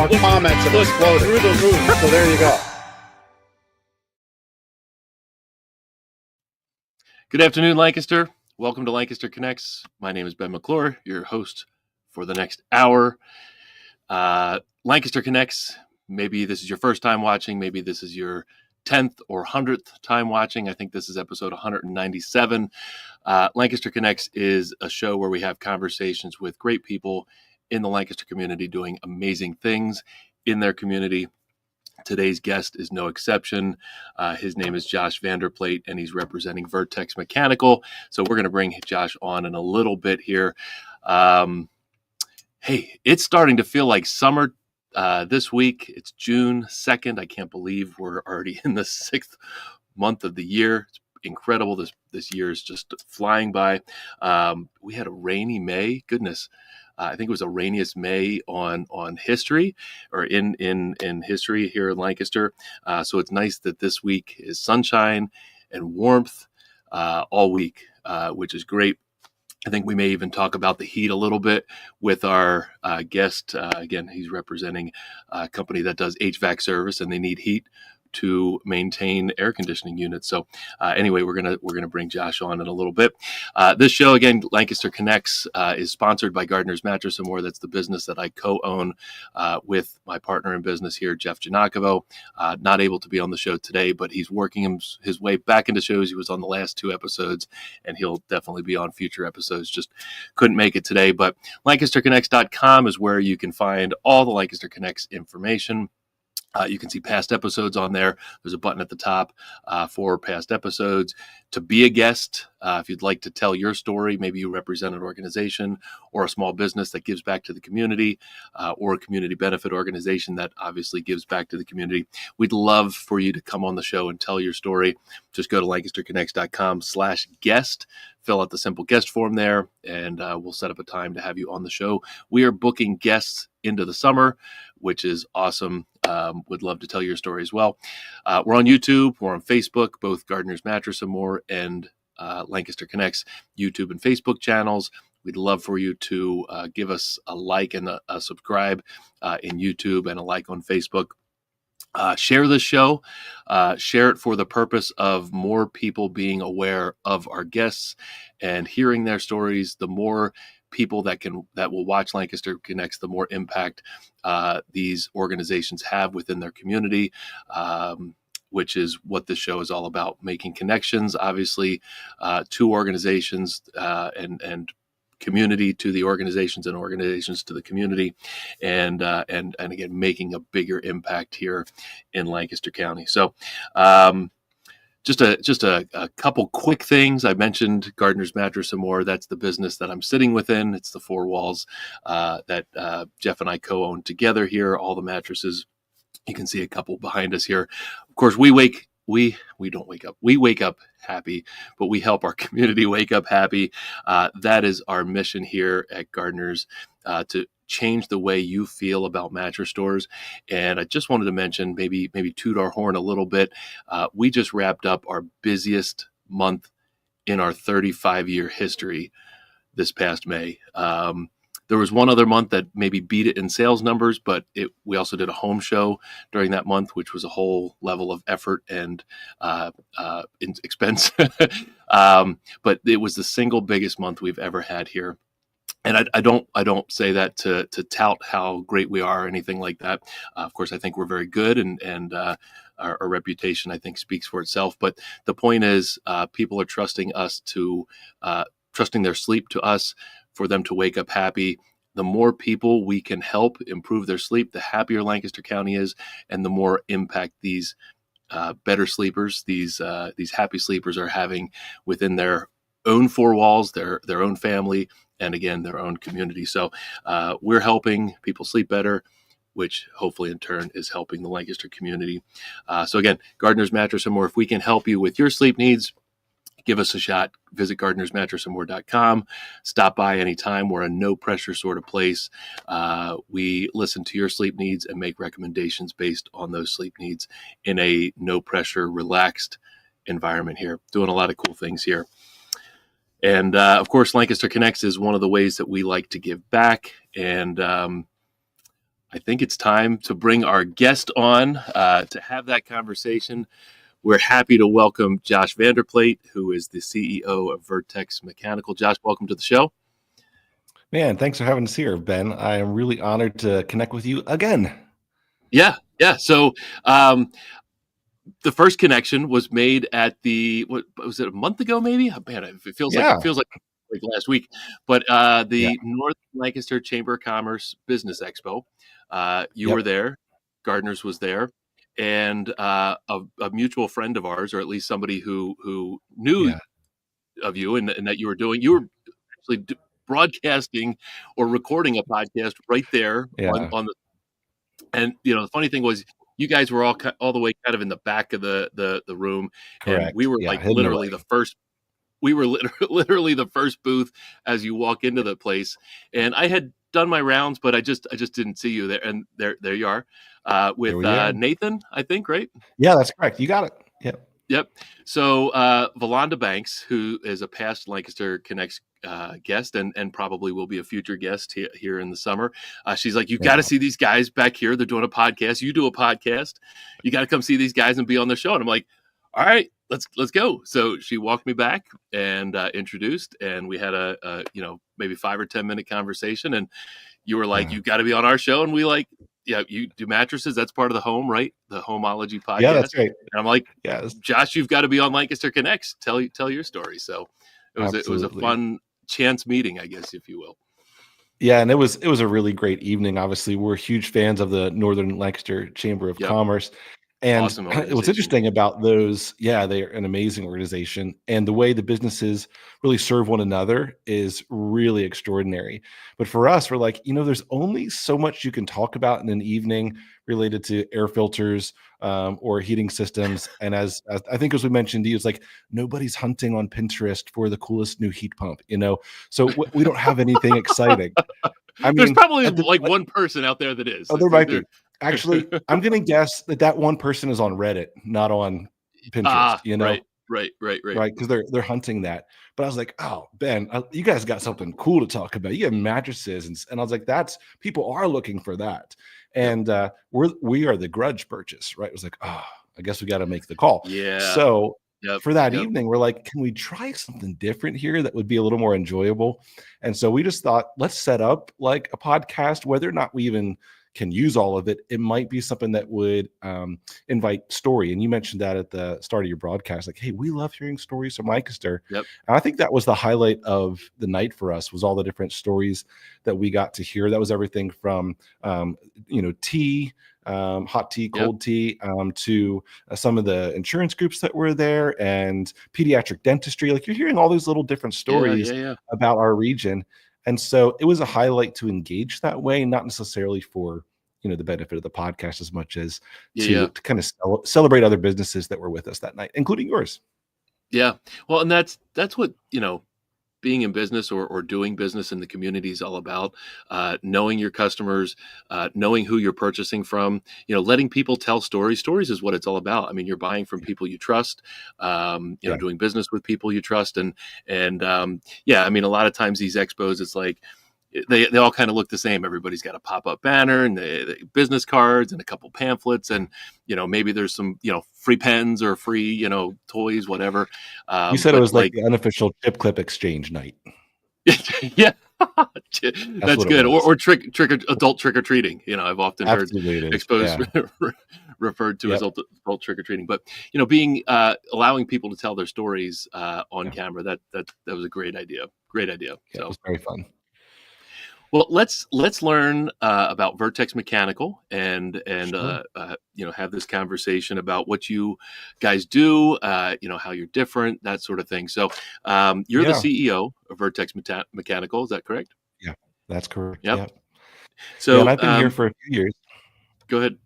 our comments have exploded through the roof. So there you go. Good afternoon, Lancaster. Welcome to Lancaster Connects. My name is Ben McClure, your host for the next hour. Lancaster Connects, maybe this is your first time watching, maybe this is your 10th or 100th time watching. I think this is episode 197. Lancaster Connects is a show where we have conversations with great people in the Lancaster community doing amazing things in their community. Today's guest is no exception. His name is Josh Vanderplate, and he's representing Vertex Mechanical. So we're going to bring Josh on in a little bit here. Hey, it's starting to feel like summer this week. It's June 2nd. I can't believe we're already in the 6th month of the year. It's incredible. This year is just flying by. We had a rainy May. Goodness. I think it was the rainiest May on history, or in history here in Lancaster. So it's nice that this week is sunshine and warmth all week, which is great. I think we may even talk about the heat a little bit with our guest. Again, he's representing a company that does HVAC service, and they need heat to maintain air conditioning units. So anyway, we're gonna bring Josh on in a little bit. This show, again, Lancaster Connects, is sponsored by Gardner's Mattress and More. That's the business that I co-own with my partner in business here, Jeff Giannakavo. Not able to be on the show today, but he's working his way back into shows. He was on the last 2 episodes, and he'll definitely be on future episodes. Just couldn't make it today. But LancasterConnects.com is where you can find all the Lancaster Connects information. You can see past episodes on there. There's a button at the top for past episodes. To be a guest, if you'd like to tell your story, maybe you represent an organization or a small business that gives back to the community, or a community benefit organization that obviously gives back to the community. We'd love for you to come on the show and tell your story. Just go to LancasterConnects.com/guest. Fill out the simple guest form there, and we'll set up a time to have you on the show. We are booking guests into the summer, which is awesome. Would love to tell your story as well. We're on YouTube. We're on Facebook, both Gardner's Mattress and More and Lancaster Connects YouTube and Facebook channels. We'd love for you to give us a like and a subscribe in YouTube and a like on Facebook. Share this show. Share it for the purpose of more people being aware of our guests and hearing their stories. The more people that will watch Lancaster Connects, the more impact these organizations have within their community, which is what this show is all about: making connections, obviously, to organizations and community to the organizations and organizations to the community, and again, making a bigger impact here in Lancaster County. So just a couple quick things. I mentioned Gardner's Mattress and More. That's the business that I'm sitting within. It's the 4 walls that Jeff and I co-own together here. All the mattresses. You can see a couple behind us here. Of course, we don't wake up. We wake up happy, but we help our community wake up happy. That is our mission here at Gardner's, to change the way you feel about mattress stores. And I just wanted to mention, maybe toot our horn a little bit. We just wrapped up our busiest month in our 35-year history this past May. There was one other month that maybe beat it in sales numbers, but we also did a home show during that month, which was a whole level of effort and expense. But it was the single biggest month we've ever had here. And I don't say that to tout how great we are or anything like that. Of course, I think we're very good, and our reputation, I think, speaks for itself. But the point is, people are trusting us trusting their sleep to us, for them to wake up happy. The more people we can help improve their sleep, the happier Lancaster County is, and the more impact these better sleepers, these happy sleepers, are having within their own 4 walls, their own family, and again, their own community. So we're helping people sleep better, which hopefully in turn is helping the Lancaster community. So again, Gardner's Mattress and More. If we can help you with your sleep needs, give us a shot. Visit Gardner'sMattressandMore.com. Stop by anytime. We're a no-pressure sort of place. We listen to your sleep needs and make recommendations based on those sleep needs in a no-pressure, relaxed environment here. Doing a lot of cool things here. And, of course, Lancaster Connects is one of the ways that we like to give back. And I think it's time to bring our guest on to have that conversation. We're happy to welcome Josh Vanderplate, who is the CEO of Vertex Mechanical. Josh, welcome to the show. Man, thanks for having us here, Ben. I am really honored to connect with you again. Yeah. So the first connection was made at what was it, a month ago, maybe? Man, it feels like last week. But the North Lancaster Chamber of Commerce Business Expo. You were there. Gardner's was there. And a mutual friend of ours, or at least somebody who knew of you and that you were actually broadcasting or recording a podcast right there on the. And the funny thing was, you guys were all the way kind of in the back of the room. Correct. And we were like literally the first. We were literally the first booth as you walk into the place. And I had done my rounds, but I just didn't see you there. And there you are with Nathan, I think, right? Yeah, that's correct. You got it. Yep. So Valanda Banks, who is a past Lancaster Connects guest and probably will be a future guest here in the summer. She's like, you got to see these guys back here. They're doing a podcast. You do a podcast. You got to come see these guys and be on the show. And I'm like, all right, let's go. So she walked me back and introduced, and we had a maybe 5 or 10 minute conversation. And you were like, you got to be on our show. And we like, yeah, you do mattresses. That's part of the home, right? The Homeology podcast. Yeah, that's right. And I'm like, Josh, you've got to be on Lancaster Connects. Tell your story. So it was a fun chance meeting, I guess, if you will. Yeah, and it was a really great evening. Obviously, we're huge fans of the Northern Lancaster Chamber of Commerce. And awesome what's interesting about those, they're an amazing organization. And the way the businesses really serve one another is really extraordinary. But for us, we're like, there's only so much you can talk about in an evening related to air filters or heating systems. And as I think, as we mentioned, it's like nobody's hunting on Pinterest for the coolest new heat pump, So we don't have anything exciting. There's probably one person out there that is. Oh, there might be. Actually, I'm going to guess that one person is on Reddit, not on Pinterest. Right. Right, because they're hunting that. But I was like, oh, Ben, you guys got something cool to talk about. You have mattresses, and I was like, people are looking for that, and we are the grudge purchase, right? It was like, I guess we got to make the call. Yeah. So for that evening, we're like, can we try something different here that would be a little more enjoyable? And so we just thought, let's set up like a podcast, whether or not we even can use all of it. It might be something that would invite story. And you mentioned that at the start of your broadcast, like, hey, we love hearing stories from Lancaster. Yep. And I think that was the highlight of the night for us, was all the different stories that we got to hear. That was everything from, tea, hot tea, cold tea, to some of the insurance groups that were there, and pediatric dentistry. Like, you're hearing all these little different stories about our region. And so it was a highlight to engage that way, not necessarily for, the benefit of the podcast as much as to kind of celebrate other businesses that were with us that night, including yours. Yeah. Well, and that's what, being in business or doing business in the community is all about. Knowing your customers, knowing who you're purchasing from, letting people tell stories. Stories is what it's all about. I mean, you're buying from people you trust, doing business with people you trust. And I mean, a lot of times these expos, it's like, they all kind of look the same. Everybody's got a pop-up banner and the business cards and a couple pamphlets, and maybe there's some free pens or free toys, whatever. You said it was like the unofficial chip clip exchange night. Yeah, that's good. Or adult trick or treating. I've often heard expos referred to as adult trick or treating. But being allowing people to tell their stories on camera, that was a great idea. Yeah, so it was very fun. Well, let's learn about Vertex Mechanical and Sure. Have this conversation about what you guys do, how you're different, that sort of thing. So you're the CEO of Vertex Mechanical, is that correct? Yeah, that's correct. Yep. Yeah. So and I've been here for a few years. Go ahead.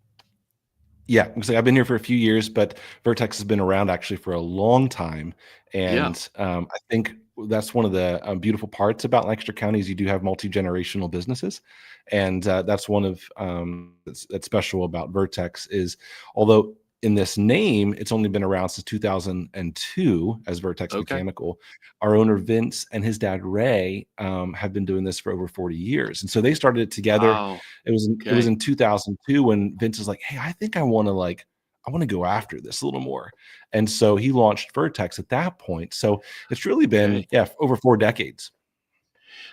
Yeah, I've been here for a few years, but Vertex has been around actually for a long time, and I think that's one of the beautiful parts about Lancaster County is you do have multi-generational businesses, and that's one of that's special about Vertex is, although in this name, it's only been around since 2002 as Vertex Okay. Mechanical. Our owner Vince and his dad Ray have been doing this for over 40 years, and so they started it together. Wow. It was Okay. in 2002 when Vince was like, "Hey, I think I want to go after this a little more," and so he launched Vertex at that point. So it's really been Okay. over 4 decades.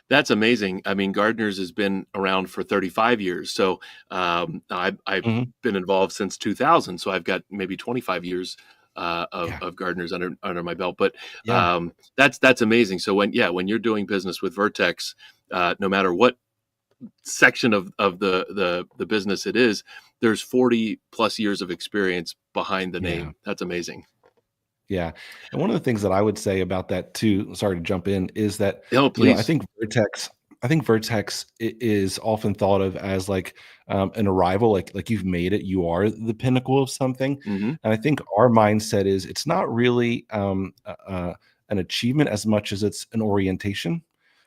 That's amazing. I mean, Gardner's has been around for 35 years. So I've Mhm. been involved since 2000. So I've got maybe 25 years Yeah, of Gardner's under my belt. But yeah, that's amazing. So when you're doing business with Vertex, no matter what section of the business it is, there's 40 plus years of experience behind the yeah. name. That's amazing. Yeah, and one of the things that I would say about that too, sorry to jump in, is that, No, I please. think Vertex is often thought of as like, an arrival, like you've made it, you are the pinnacle of something, Hmm. and I think our mindset is it's not really, an achievement as much as it's an orientation,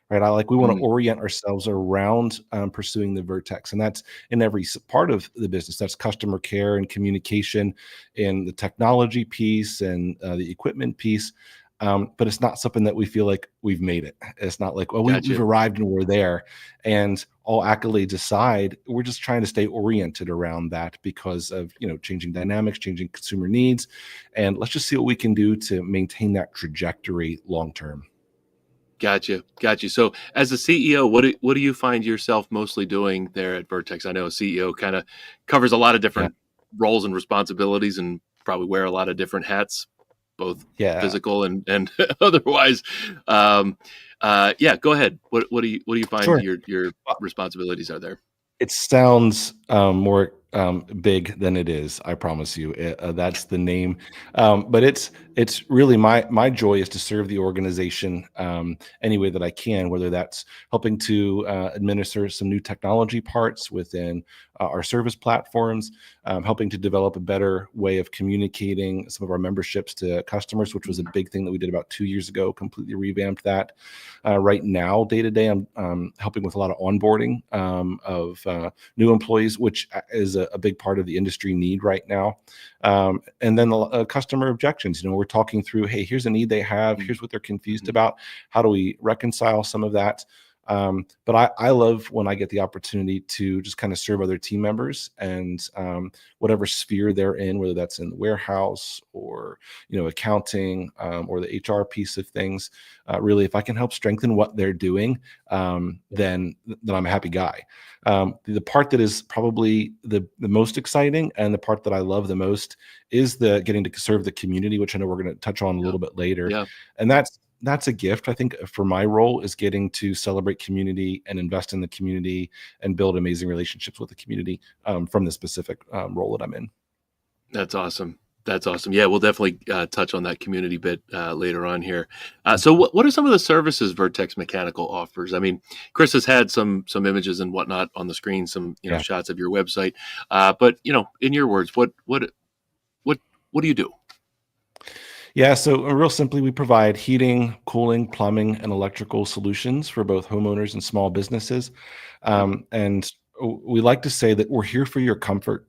right? We wanna Mm, orient ourselves around, pursuing the Vertex, and that's in every part of the business. That's customer care and communication and the technology piece and the equipment piece. But it's not something that we feel like we've made it. It's not like, well, we've gotcha. arrived and we're there. And all accolades aside, we're just trying to stay oriented around that because of changing dynamics, changing consumer needs, and let's just see what we can do to maintain that trajectory long term. Gotcha. So, as a CEO, what do you find yourself mostly doing there at Vertex? I know a CEO kind of covers a lot of Yeah, different roles and responsibilities, and probably wear a lot of different hats, both yeah, physical and otherwise. Um, yeah, go ahead. What do you find sure. your responsibilities are there? It sounds more big than it is. I promise you. That's the name, but it's really my joy is to serve the organization any way that I can. Whether that's helping to administer some new technology parts within our service platforms, helping to develop a better way of communicating some of our memberships to customers, which was a big thing that we did about 2 years ago. Completely revamped that. Right now, day to day, I'm helping with a lot of onboarding of new employees, which is a big part of the industry need right now. And then customer objections. We're talking through, hey, here's a need they have. Here's what they're confused Mm-hmm. about. How do we reconcile some of that? But I love when I get the opportunity to just kind of serve other team members and whatever sphere they're in, whether that's in the warehouse or accounting or the HR piece of things. Really, if I can help strengthen what they're doing, then I'm a happy guy. The part that is probably the most exciting and the part that I love the most is the getting to serve the community, which I know we're going to touch on a Yeah, little bit later. yeah, And that's a gift, I think, for my role is getting to celebrate community and invest in the community and build amazing relationships with the community from the specific role that I'm in. that's awesome. That's awesome. Yeah, we'll definitely touch on that community bit later on here. So, what are some of the services Vertex Mechanical offers? I mean, Chris has had some images and whatnot on the screen, some Yeah. shots of your website. But in your words, what what do you do? Yeah, so real simply, we provide heating, cooling, plumbing, and electrical solutions for both homeowners and small businesses. Yep. And we like to say that we're here for your comfort.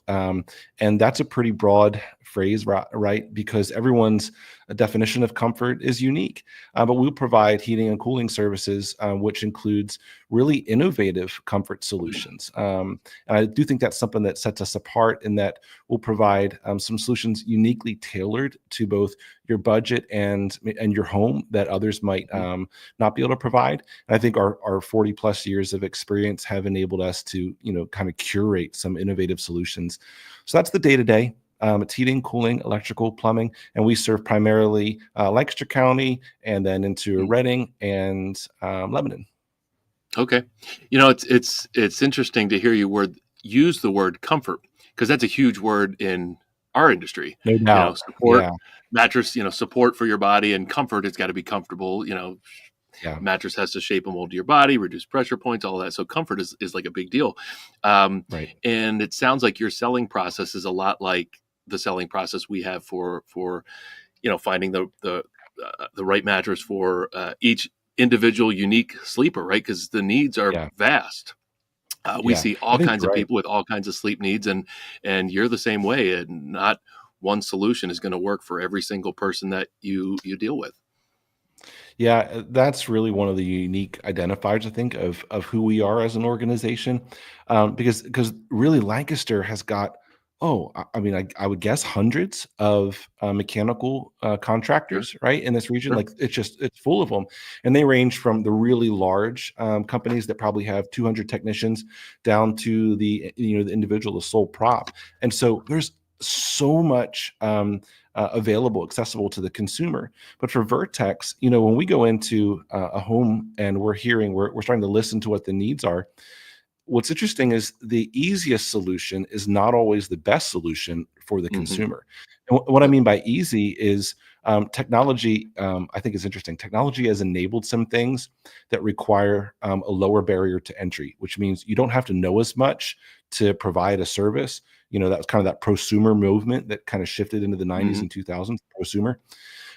Um, and that's a pretty broad phrase, right? Because everyone's definition of comfort is unique. But we provide heating and cooling services, which includes really innovative comfort solutions. And I do think that's something that sets us apart in that we'll provide some solutions uniquely tailored to both your budget and your home that others might Mhm. not be able to provide. And I think our 40 plus years of experience have enabled us to kind of curate some innovative solutions. So that's the day to day. It's heating, cooling, electrical, plumbing, and we serve primarily Lancaster County and then into Mm. Reading and Lebanon. Okay. It's interesting to hear use the word comfort, because that's a huge word in our industry. No doubt. Support, Yeah. mattress, support for your body, and comfort. It's got to be comfortable. Yeah. Mattress has to shape and mold to your body, reduce pressure points, all that. So comfort is like a big deal. Um, Right. and it sounds like your selling process is a lot like the selling process we have for finding the right mattress for each individual unique sleeper, right? Because the needs are Yeah. vast. We Yeah, see I all think kinds you're of right. people with all kinds of sleep needs, and you're the same way. And not one solution is going to work for every single person that you deal with. Yeah, that's really one of the unique identifiers, I think, of who we are as an organization, because really Lancaster has got, I mean, I would guess hundreds of mechanical Sure, contractors, right, in this region. sure, Like it's full of them, and they range from the really large companies that probably have 200 technicians down to the individual, the sole prop, and so there's so much available, accessible to the consumer. But for Vertex, when we go into a home and we're starting to listen to what the needs are. What's interesting is the easiest solution is not always the best solution for the hmm consumer. And what I yep, mean by easy is technology. I think is interesting. Technology has enabled some things that require a lower barrier to entry, which means you don't have to know as much to provide a service. That was kind of that prosumer movement that kind of shifted into the 90s hmm and 2000s, prosumer.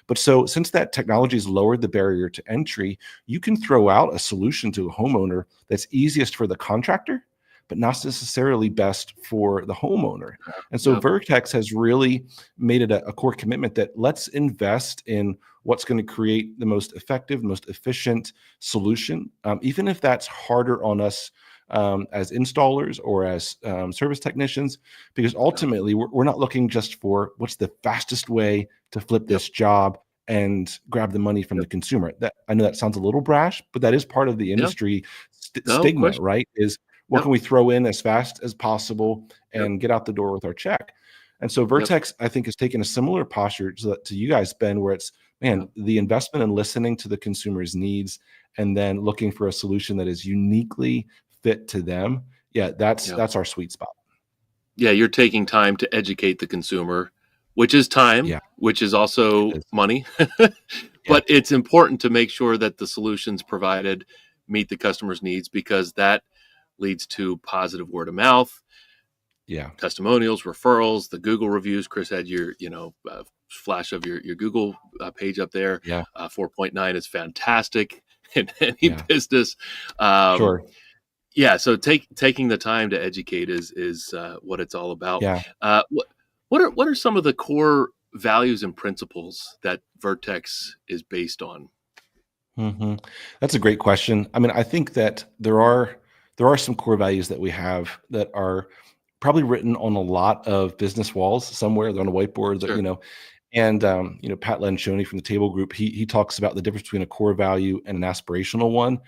But so since that technology has lowered the barrier to entry, you can throw out a solution to a homeowner that's easiest for the contractor, but not necessarily best for the homeowner. And so yep, Vertex has really made it a core commitment that let's invest in what's going to create the most effective, most efficient solution, even if that's harder on us as installers or as service technicians, because yep, ultimately we're not looking just for what's the fastest way to flip yep, this job and grab the money from yep, the consumer. That I know that sounds a little brash, but that is part of the yeah, industry no stigma, question. right? Is what Yep, can we throw in as fast as possible yep, and get out the door with our check? And so yep, Vertex, I think, has taken a similar posture to you guys, Ben, where it's, man, yep, the investment in listening to the consumer's needs and then looking for a solution that is uniquely fit to them. Yeah, that's yep. that's our sweet spot. Yeah, you're taking time to educate the consumer, which is time, Yeah, which is it also is. money. Yeah, But it's important to make sure that the solutions provided meet the customer's needs, because that leads to positive word of mouth, yeah, testimonials, referrals, the Google reviews. Chris had your flash of your Google page up there. yeah, 4.9 is fantastic in any yeah. business. Um, Sure. yeah, so taking the time to educate is what it's all about. Yeah. What are some of the core values and principles that Vertex is based on? hmm That's a great question. I mean, I think that there are some core values that we have that are probably written on a lot of business walls somewhere. They're on a whiteboard. Sure. And Pat Lencioni from the Table Group, he talks about the difference between a core value and an aspirational one.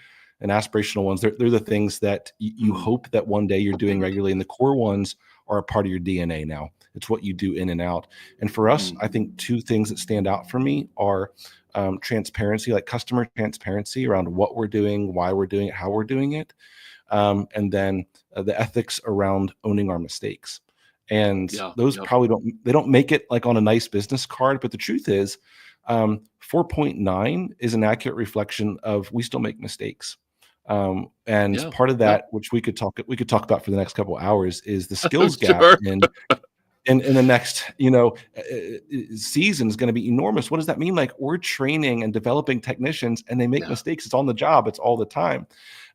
And aspirational ones, they're the things that you Mm, hope that one day you're doing regularly, and the core ones are a part of your DNA now. It's what you do in and out. And for us, I mm, think two things that stand out for me are transparency, like customer transparency around what we're doing, why we're doing it, how we're doing it, and then the ethics around owning our mistakes. And yeah. those Yep. probably don't make it like on a nice business card, but the truth is, 4.9 is an accurate reflection of we still make mistakes. And Yeah. part of Yep. that, which we could talk about for the next couple of hours, is the skills gap Sure. in the next season is going to be enormous. What does that mean? Like, we're training and developing technicians and they make Yeah. mistakes. It's on the job, it's all the time.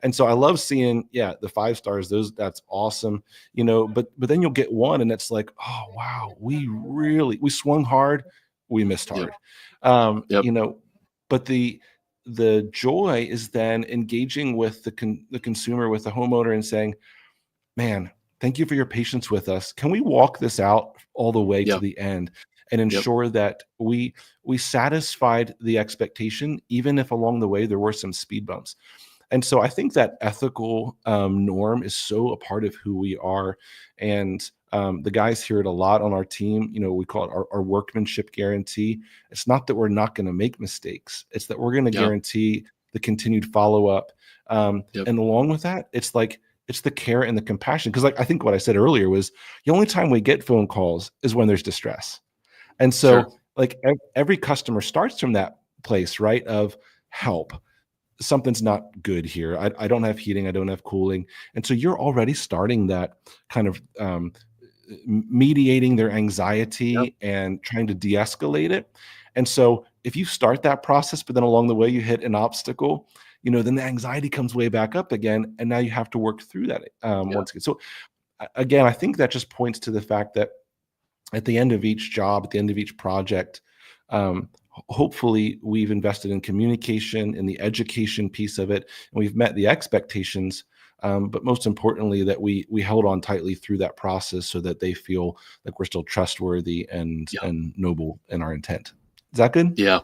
And so I love seeing, the 5 stars, that's awesome. But then you'll get one and it's like, oh wow, we swung hard, we missed Yep. hard. Yep. But the joy is then engaging with the consumer, with the homeowner, and saying, man, thank you for your patience with us. Can we walk this out all the way to Yep. the end and Yep. ensure that we satisfied the expectation, even if along the way there were some speed bumps? And so I think that ethical norm is so a part of who we are. And the guys hear it a lot on our team. We call it our workmanship guarantee. It's not that we're not going to make mistakes, it's that we're going to Yeah. guarantee the continued follow up. Yep. And along with that, it's the care and the compassion. Because, like, I think what I said earlier was the only time we get phone calls is when there's distress. And Sure. so, like, every customer starts from that place, right? Of help, something's not good here. I don't have heating. I don't have cooling. And so you're already starting that kind of mediating their Yep. anxiety and trying to de-escalate it. And so if you start that process, but then along the way you hit an obstacle, then the anxiety comes way back up again, and now you have to work through that Yeah. once again. So again, I think that just points to the fact that at the end of each job, at the end of each project, hopefully we've invested in communication, in the education piece of it, and we've met the expectations. But most importantly, that we held on tightly through that process so that they feel like we're still trustworthy and Yeah. noble in our intent. Is that good? Yeah.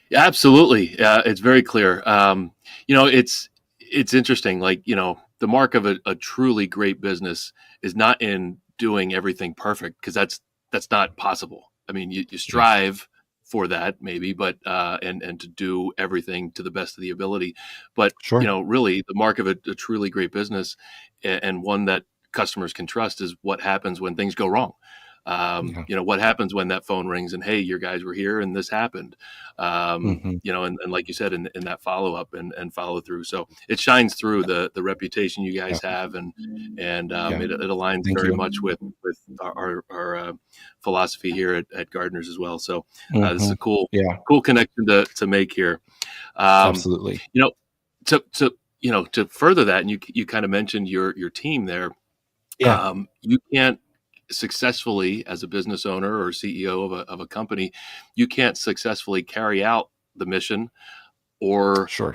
Yeah, absolutely. It's very clear. It's interesting. Like, the mark of a truly great business is not in doing everything perfect, because that's not possible. I mean, you Yes. strive for that maybe, but and to do everything to the best of the ability. But Sure. really, the mark of a truly great business, and one that customers can trust, is what happens when things go wrong. Yeah. What happens when that phone rings and, hey, your guys were here and this happened. Mhm. And like you said, in that follow up and follow through. So it shines through the reputation you Yeah. guys have, and Yeah. it aligns Thank very you. much with our philosophy here at Gardeners as well. So this is a Mhm. cool Yeah, connection to make here. Um, absolutely. you know, to further that, and you kind of mentioned your team there. Yeah. You can't successfully, as a business owner or CEO of a company, you can't successfully carry out the mission, or Sure.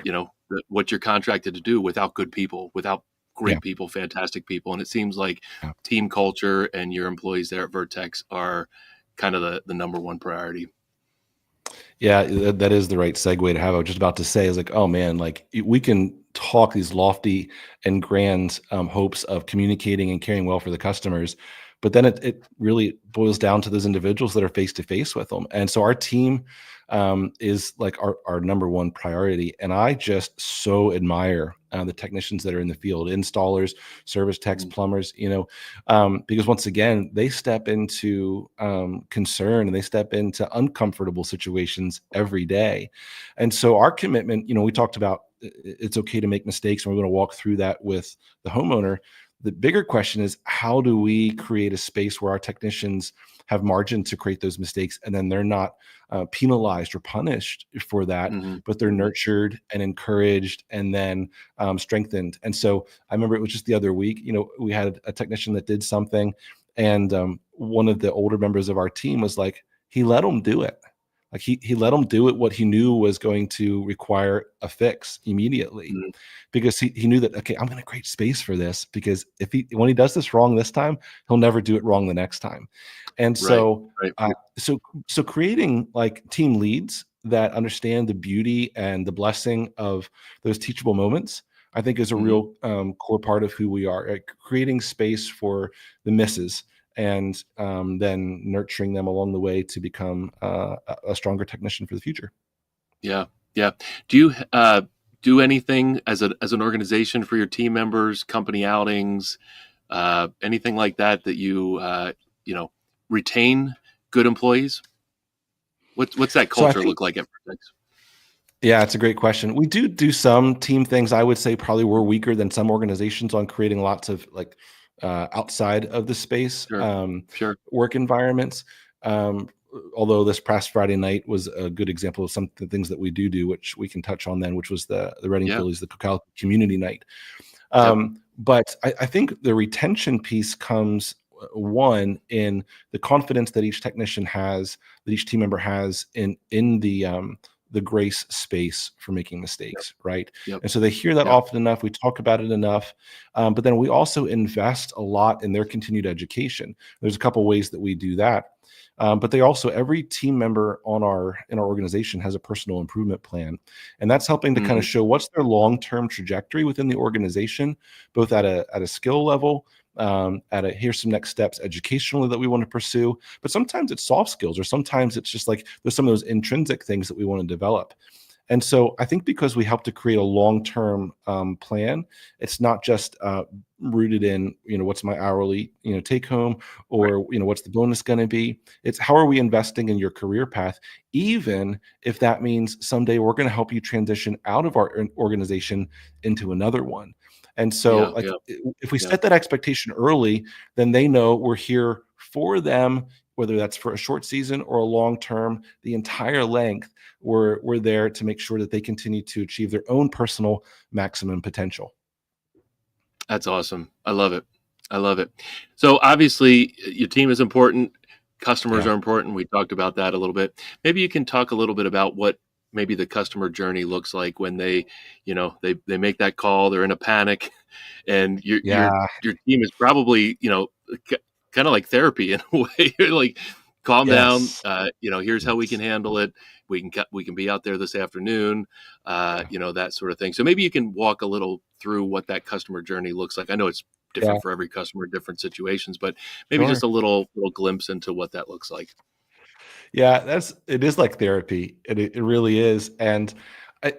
what you're contracted to do, without good people, without Yeah. great people, fantastic people. And it seems like Yeah. team culture and your employees there at Vertex are kind of the number one priority. Yeah, that is the right segue to have. I was just about to say, is like, oh man, like we can talk these lofty and grand hopes of communicating and caring well for the customers, but then it really boils down to those individuals that are face to face with them. And so our team is like our number one priority. And I just so admire the technicians that are in the field, installers, service techs, Mhm. plumbers, because once again, they step into concern and they step into uncomfortable situations every day. And so our commitment, we talked about it's okay to make mistakes, and we're going to walk through that with the homeowner. The bigger question is, how do we create a space where our technicians have margin to create those mistakes, and then they're not penalized or punished for that, Mhm. but they're nurtured and encouraged and then strengthened. And so I remember it was just the other week, we had a technician that did something, and one of the older members of our team was like, he let him do it. Like he let him do it, what he knew was going to require a fix immediately, Mhm. because he knew that, okay, I'm going to create space for this, because when he does this wrong this time, he'll never do it wrong the next time. And Right. so Right. so creating like team leads that understand the beauty and the blessing of those teachable moments, I think, is a Mhm. real core part of who we are. Like creating space for the misses, and then nurturing them along the way to become a stronger technician for the future. Yeah. Yeah. Do you do anything as an organization for your team members, company outings, anything like that you you know retain good employees? What's that So I culture think, look like at Vertex? yeah, it's a great question. We do some team things. I would say probably we're weaker than some organizations on creating lots of like outside of the space Sure. Sure. work environments. Um, Although this past Friday night was a good example of some of the things that we do, which we can touch on then, which was the Reading Yeah. Phillies, the Cocalico Community Night. Yep. But I think the retention piece comes one in the confidence that each technician has, that each team member has in the grace space for making Yep. mistakes, right? Yep. And so they hear that Yep. often enough. We talk about it enough, but then we also invest a lot in their continued education. There's a couple ways that we do that. But they also, every team member in our organization has a personal improvement plan, and that's helping to kind Mhm. of show what's their long-term trajectory within the organization, both at a skill level, here's some next steps educationally that we want to pursue. But sometimes it's soft skills, or sometimes it's just like there's some of those intrinsic things that we want to develop. And so I think because we help to create a long-term plan, it's not just rooted in, what's my hourly, take home, Right. or, what's the bonus going to be. It's how are we investing in your career path, even if that means someday we're going to help you transition out of our organization into another one. And so, Yeah. like, Yeah. if we Yeah. set that expectation early, then they know we're here for them, whether that's for a short season or a long term, the entire length, we're there to make sure that they continue to achieve their own personal maximum potential. That's awesome. I love it. I love it. So obviously your team is important. Customers Yeah. are important. We talked about that a little bit. Maybe you can talk a little bit about what maybe the customer journey looks like when they, they make that call, they're in a panic, and Yeah. your team is probably, kind of like therapy in a way. You're like, calm down. Yes. Here's how we can Yes. handle it. We can be out there this afternoon. That sort of thing. So maybe you can walk a little through what that customer journey looks like. I know it's Yeah. different for every customer, different situations, but maybe Sure. just a little glimpse into what that looks like. Yeah, it is like therapy. It really is. And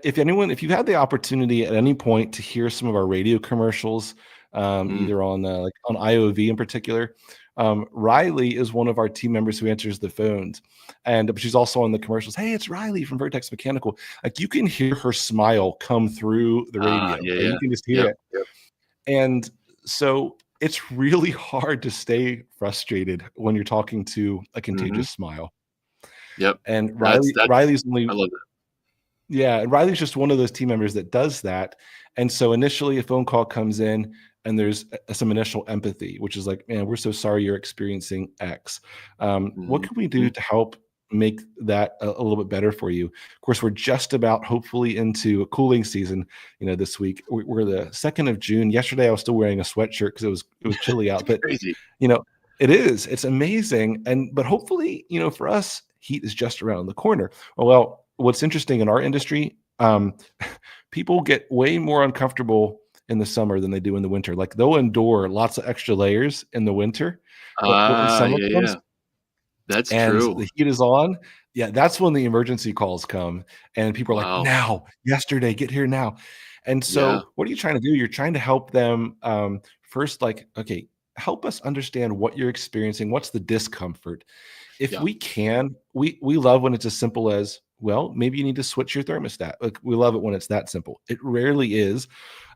if you've had the opportunity at any point to hear some of our radio commercials, Mm. either on like on IOV in particular, Riley is one of our team members who answers the phones, and she's also on the commercials. Hey, it's Riley from Vertex Mechanical. Like you can hear her smile come through the radio. Yeah, Like, yeah. you can just hear Yep, it. yep. And so it's really hard to stay frustrated when you're talking to a Hmm. contagious smile. Yep. And That's Riley's only I love that. yeah, and Riley's just one of those team members that does that. And so initially a phone call comes in and there's some initial empathy, which is like, man, we're so sorry you're experiencing X. What can we do Mhm. to help make that a little bit better for you? Of course, we're just about hopefully into a cooling season, this week. We're the 2nd of June. Yesterday I was still wearing a sweatshirt because it was chilly out, but Crazy. you know, it's amazing. But hopefully, for us, heat is just around the corner. Well, what's interesting in our industry, people get way more uncomfortable in the summer than they do in the winter. Like they'll endure lots of extra layers in the winter, but when summer Yeah, comes yeah. That's and true. the heat is on, yeah, that's when the emergency calls come and people are like, Wow. now, yesterday, get here now. And Yeah. so what are you trying to do? You're trying to help them first, like, okay, help us understand what you're experiencing. What's the discomfort? If Yeah. we can, we love when it's as simple as, well, maybe you need to switch your thermostat. Like we love it when it's that simple. It rarely is.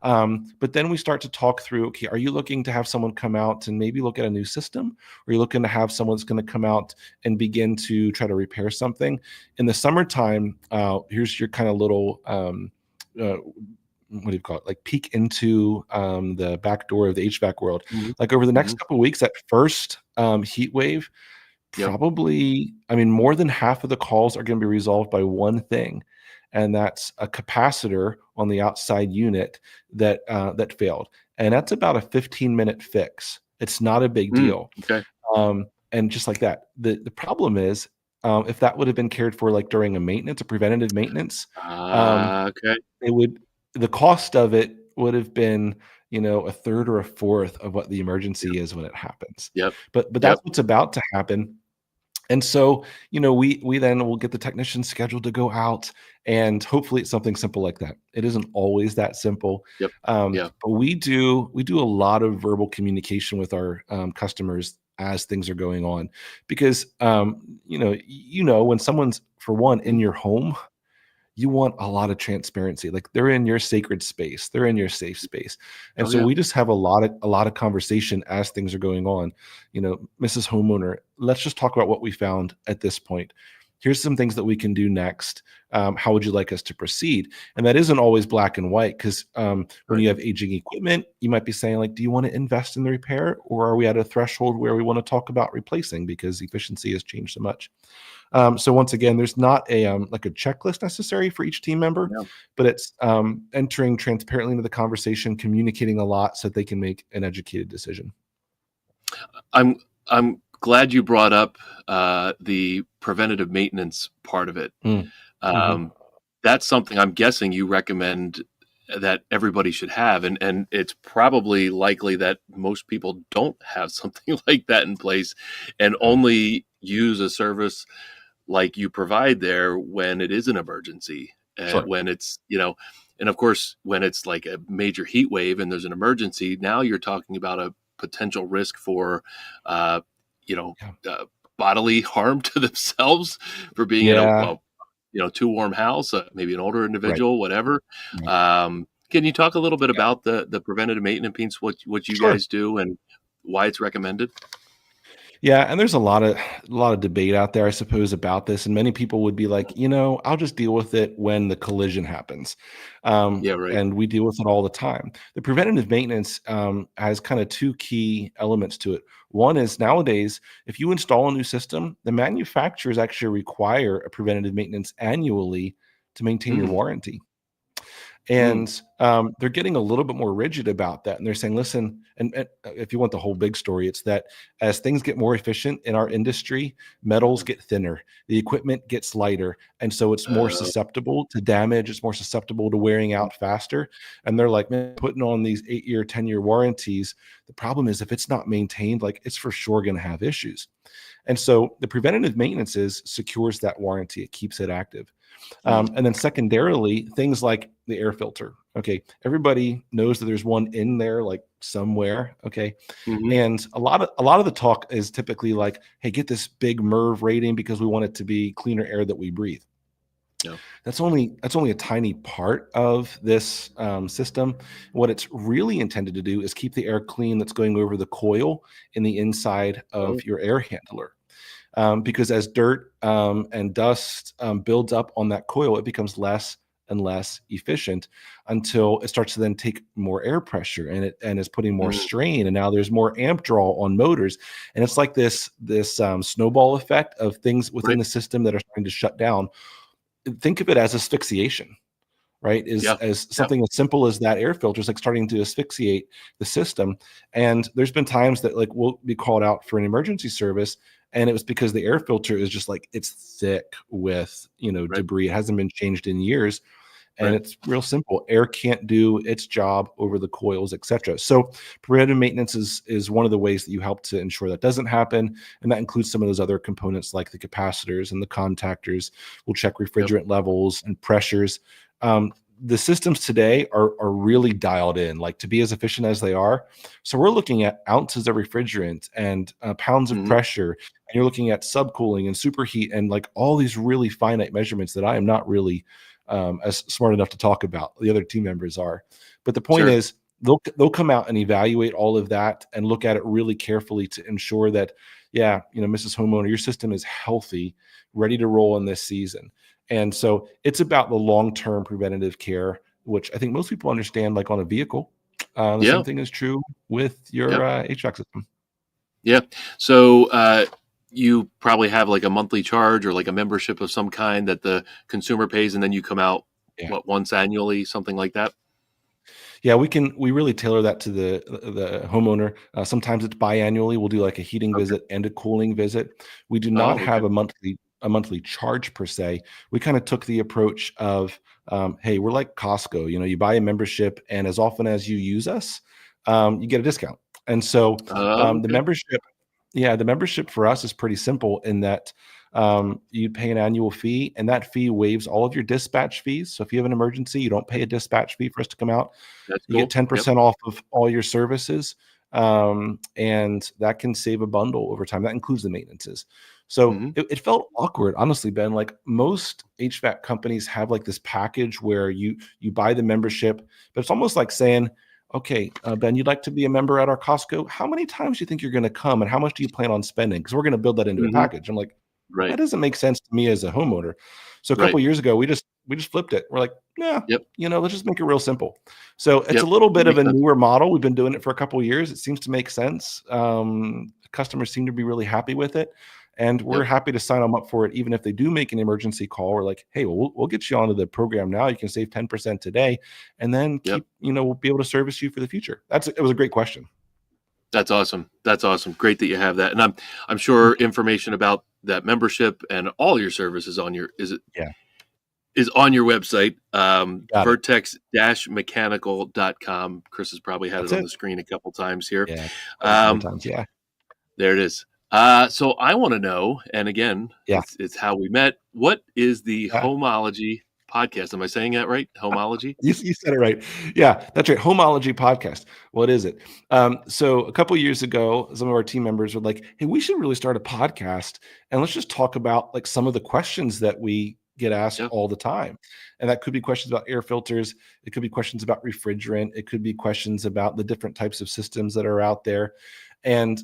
But then we start to talk through, okay, are you looking to have someone come out and maybe look at a new system? Or are you looking to have someone that's going to come out and begin to try to repair something? In the summertime, here's your kind of little what do you call it? Like peek into the back door of the HVAC world. Mhm. Like over the next Mhm. couple of weeks, that first heat wave, Yep. probably, I mean, more than half of the calls are going to be resolved by one thing, and that's a capacitor on the outside unit that failed, and that's about a 15-minute fix. It's not a big Mm. deal, Okay. and just like that. The problem is, if that would have been cared for like during a maintenance, a preventative maintenance, Okay. it would the cost of it would have been, a third or a fourth of what the Yep. emergency is when it happens. Yep. But that's Yep. what's about to happen. And so, we then will get the technician scheduled to go out, and hopefully it's something simple like that. It isn't always that simple, Yep. Yeah. but we do a lot of verbal communication with our customers as things are going on, because when someone's for one in Mhm. your home, you want a lot of transparency. Like they're in your sacred space, they're in your safe space. And Oh, so yeah. we just have a lot of conversation as things are going on. Mrs. Homeowner, let's just talk about what we found at this point. Here's some things that we can do next. How would you like us to proceed? And that isn't always black and white, because when Right. you have aging equipment, you might be saying, like, do you want to invest in the repair, or are we at a threshold where we want to talk about replacing because efficiency has changed so much? So once again, there's not a like a checklist necessary for each team member, Yeah. but it's entering transparently into the conversation, communicating a lot so that they can make an educated decision. I'm glad you brought up the preventative maintenance part of it. Mm. Mhm. Um, that's something I'm guessing you recommend that everybody should have, and it's probably likely that most people don't have something like that in place, and Yeah. only use a service like you provide there when it is an emergency, Sure. when it's and of course when it's like a major heat wave and there's an emergency. Now you're talking about a potential risk for uh, you know Yeah. uh, bodily harm to themselves for being in Yeah. a too warm house, maybe an older Right. individual, whatever. Right. Can you talk a little bit Yeah. about the preventative maintenance piece, what you Sure. guys do and why it's recommended? Yeah, and there's a lot of debate out there, I suppose, about this, and many people would be like, I'll just deal with it when the collision happens, Yeah, right. and we deal with it all the time. The preventative maintenance has kind of two key elements to it. One is nowadays, if you install a new system, the manufacturers actually require a preventative maintenance annually to maintain your Mm, warranty. mm, And they're getting a little bit more rigid about that. And they're saying, listen, and if you want the whole big story, it's that as things get more efficient in our industry, metals mhm. get thinner, the equipment gets lighter. And so it's more Uh, susceptible to damage, it's more susceptible to wearing out faster. And they're like, man, putting on these 8-year, 10-year warranties. The problem is if it's not maintained, like it's for sure going to have issues. And so the preventative maintenance secures that warranty, it keeps it active. mm, And then secondarily, things like the air filter. Okay, everybody knows that there's one in there, like somewhere. Okay, mhm. and a lot of the talk is typically like, "Hey, get this big MERV rating because we want it to be cleaner air that we breathe." Yeah. That's only a tiny part of this system. What it's really intended to do is keep the air clean that's going over the coil in the inside Oh, of your air handler, because as dirt and dust builds up on that coil, it becomes less and less efficient until it starts to then take more air pressure and is putting more mm, strain. And now there's more amp draw on motors, and it's like this snowball effect of things within right. the system that are starting to shut down. Think of it as asphyxiation, right? Is Yeah. as Yeah. something as simple as that air filter is like starting to asphyxiate the system. And there's been times that like we'll be called out for an emergency service, and it was because the air filter is just like it's thick with Right. debris. It hasn't been changed in years. And Right. it's real simple. Air can't do its job over the coils, etc. So preventive maintenance is one of the ways that you help to ensure that doesn't happen. And that includes some of those other components like the capacitors and the contactors. We'll check Yep. refrigerant levels and pressures. The systems today are really dialed in, like to be as efficient as they are. So we're looking at ounces of refrigerant and pounds of Mhm. pressure, and you're looking at subcooling and superheat and like all these really finite measurements that I am not really as smart enough to talk about. The other team members are, but the point Sure. is they'll come out and evaluate all of that and look at it really carefully to ensure that, yeah, Mrs. Homeowner, your system is healthy, ready to roll in this season. And so it's about the long-term preventative care, which I think most people understand, like on a vehicle. The same Yeah. thing is true with your Yep. HVAC system. Yeah. So, you probably have like a monthly charge or like a membership of some kind that the consumer pays, and then you come out, Yeah. what, once annually, something like that? Yeah, we really tailor that to the homeowner. Sometimes it's biannually. We'll do like a heating Okay. visit and a cooling visit. We do not Oh, okay. have a monthly charge per se. We kind of took the approach of, hey, we're like Costco. You buy a membership, and as often as you use us, you get a discount. And so the Okay. membership, yeah, the membership for us is pretty simple in that you pay an annual fee, and that fee waives all of your dispatch fees. So if you have an emergency, you don't pay a dispatch fee for us to come out. That's You get cool. Yep. 10% off of all your services, and that can save a bundle over time. That includes the maintenances. So Mhm. it felt awkward, honestly, Ben. Like most HVAC companies have like this package where you buy the membership, but it's almost like saying, "Okay, Ben, you'd like to be a member at our Costco. How many times do you think you're going to come, and how much do you plan on spending? Because we're going to build that into a Mhm. package." I'm like, that Right. doesn't make sense to me as a homeowner. So a couple Right. years ago, we just flipped it. We're like, yeah, Yep. let's just make it real simple. So it's a Yep. little That bit of makes a sense. newer model. We've been doing it for a couple of years. It seems to make sense. Customers seem to be really happy with it, and we're Yep. happy to sign them up for it. Even if they do make an emergency call, we're like, hey, well, we'll get you onto the program now. You can save 10% today, and then Yep. we'll be able to service you for the future. It was a great question. That's awesome. That's awesome. Great that you have that. And I'm sure information about that membership and all your services on your Yeah, is on your website, got it. vertex-mechanical.com. Chris has probably had it That's on it. the screen a couple times here. Yeah, several Um, times. Yeah, there it is. So I want to know, and again, yeah, it's how we met. What is the yeah. Homology podcast? Am I saying that right? Homology? You said it right. Yeah, that's right. Homology podcast. What is it? So a couple years ago, some of our team members were like, "Hey, we should really start a podcast, and let's just talk about like some of the questions that we get asked Yeah. all the time." And that could be questions about air filters. It could be questions about refrigerant. It could be questions about the different types of systems that are out there. And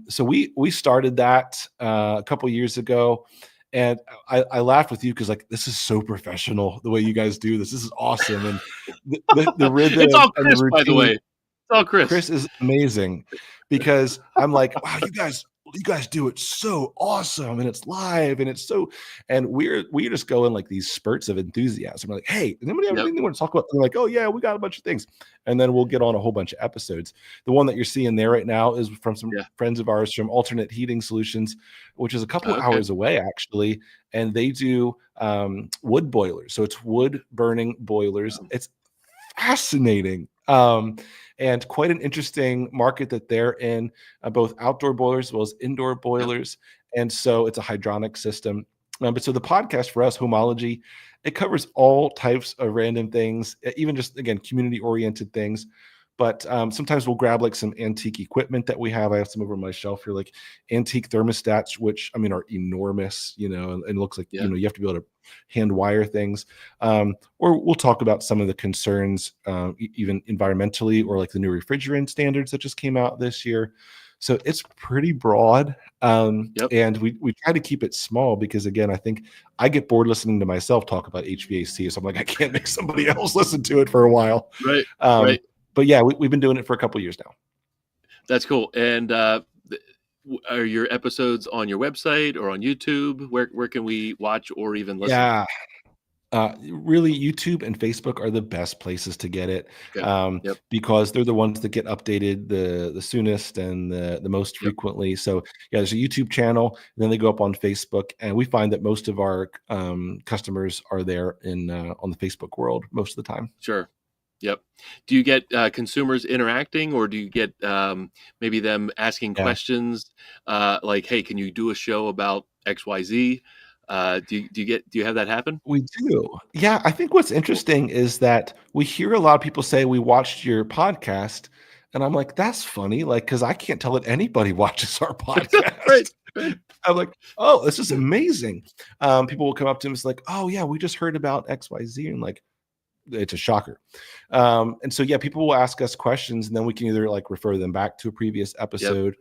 so we started that a couple years ago. And I laughed with you because like this is so professional the way you guys do this. This is awesome, and the It's rhythm all and the Chris, by the way. routine. It's all Chris. Chris is amazing because I'm like, wow, you guys do it so awesome, and it's live, and it's so, and we just go in like these spurts of enthusiasm. We're like, hey, does anybody have Yep. anything they want to talk about? They're like, oh yeah, we got a bunch of things, and then we'll get on a whole bunch of episodes. The one that you're seeing there right now is from some Yeah. friends of ours from Alternate Heating Solutions, which is a couple Okay. hours away actually, and they do wood boilers. So it's wood burning boilers. It's fascinating. And quite an interesting market that they're in, both outdoor boilers as well as indoor boilers. And so it's a hydronic system. But so the podcast for us, Homology, it covers all types of random things, even just, again, community oriented things. But sometimes we'll grab like some antique equipment that we have. I have some over on my shelf here, like antique thermostats, which I mean are enormous, and it looks like, you have to be able to hand wire things. Or we'll talk about some of the concerns, even environmentally, or like the new refrigerant standards that just came out this year. So it's pretty broad. And we try to keep it small because, again, I think I get bored listening to myself talk about HVAC. So I'm like, I can't make somebody else listen to it for a while. Right. Right. But yeah, we've been doing it for a couple of years now. That's cool. And are your episodes on your website or on YouTube? Where can we watch or even listen? Yeah. Really, YouTube and Facebook are the best places to get it, because they're the ones that get updated the soonest and the most frequently. So yeah, there's a YouTube channel, and then they go up on Facebook, and we find that most of our customers are there on the Facebook world most of the time. Sure. Yep. Do you get consumers interacting, or do you get maybe them asking questions like, "Hey, can you do a show about XYZ?" Do you have that happen? We do. Yeah, I think what's interesting is that we hear a lot of people say we watched your podcast, and I'm like, that's funny, like because I can't tell that anybody watches our podcast. Right. I'm like, oh, this is amazing. People will come up to me, it's like, oh yeah, we just heard about XYZ, and like, it's a shocker. And so, yeah, people will ask us questions, and then we can either like refer them back to a previous episode.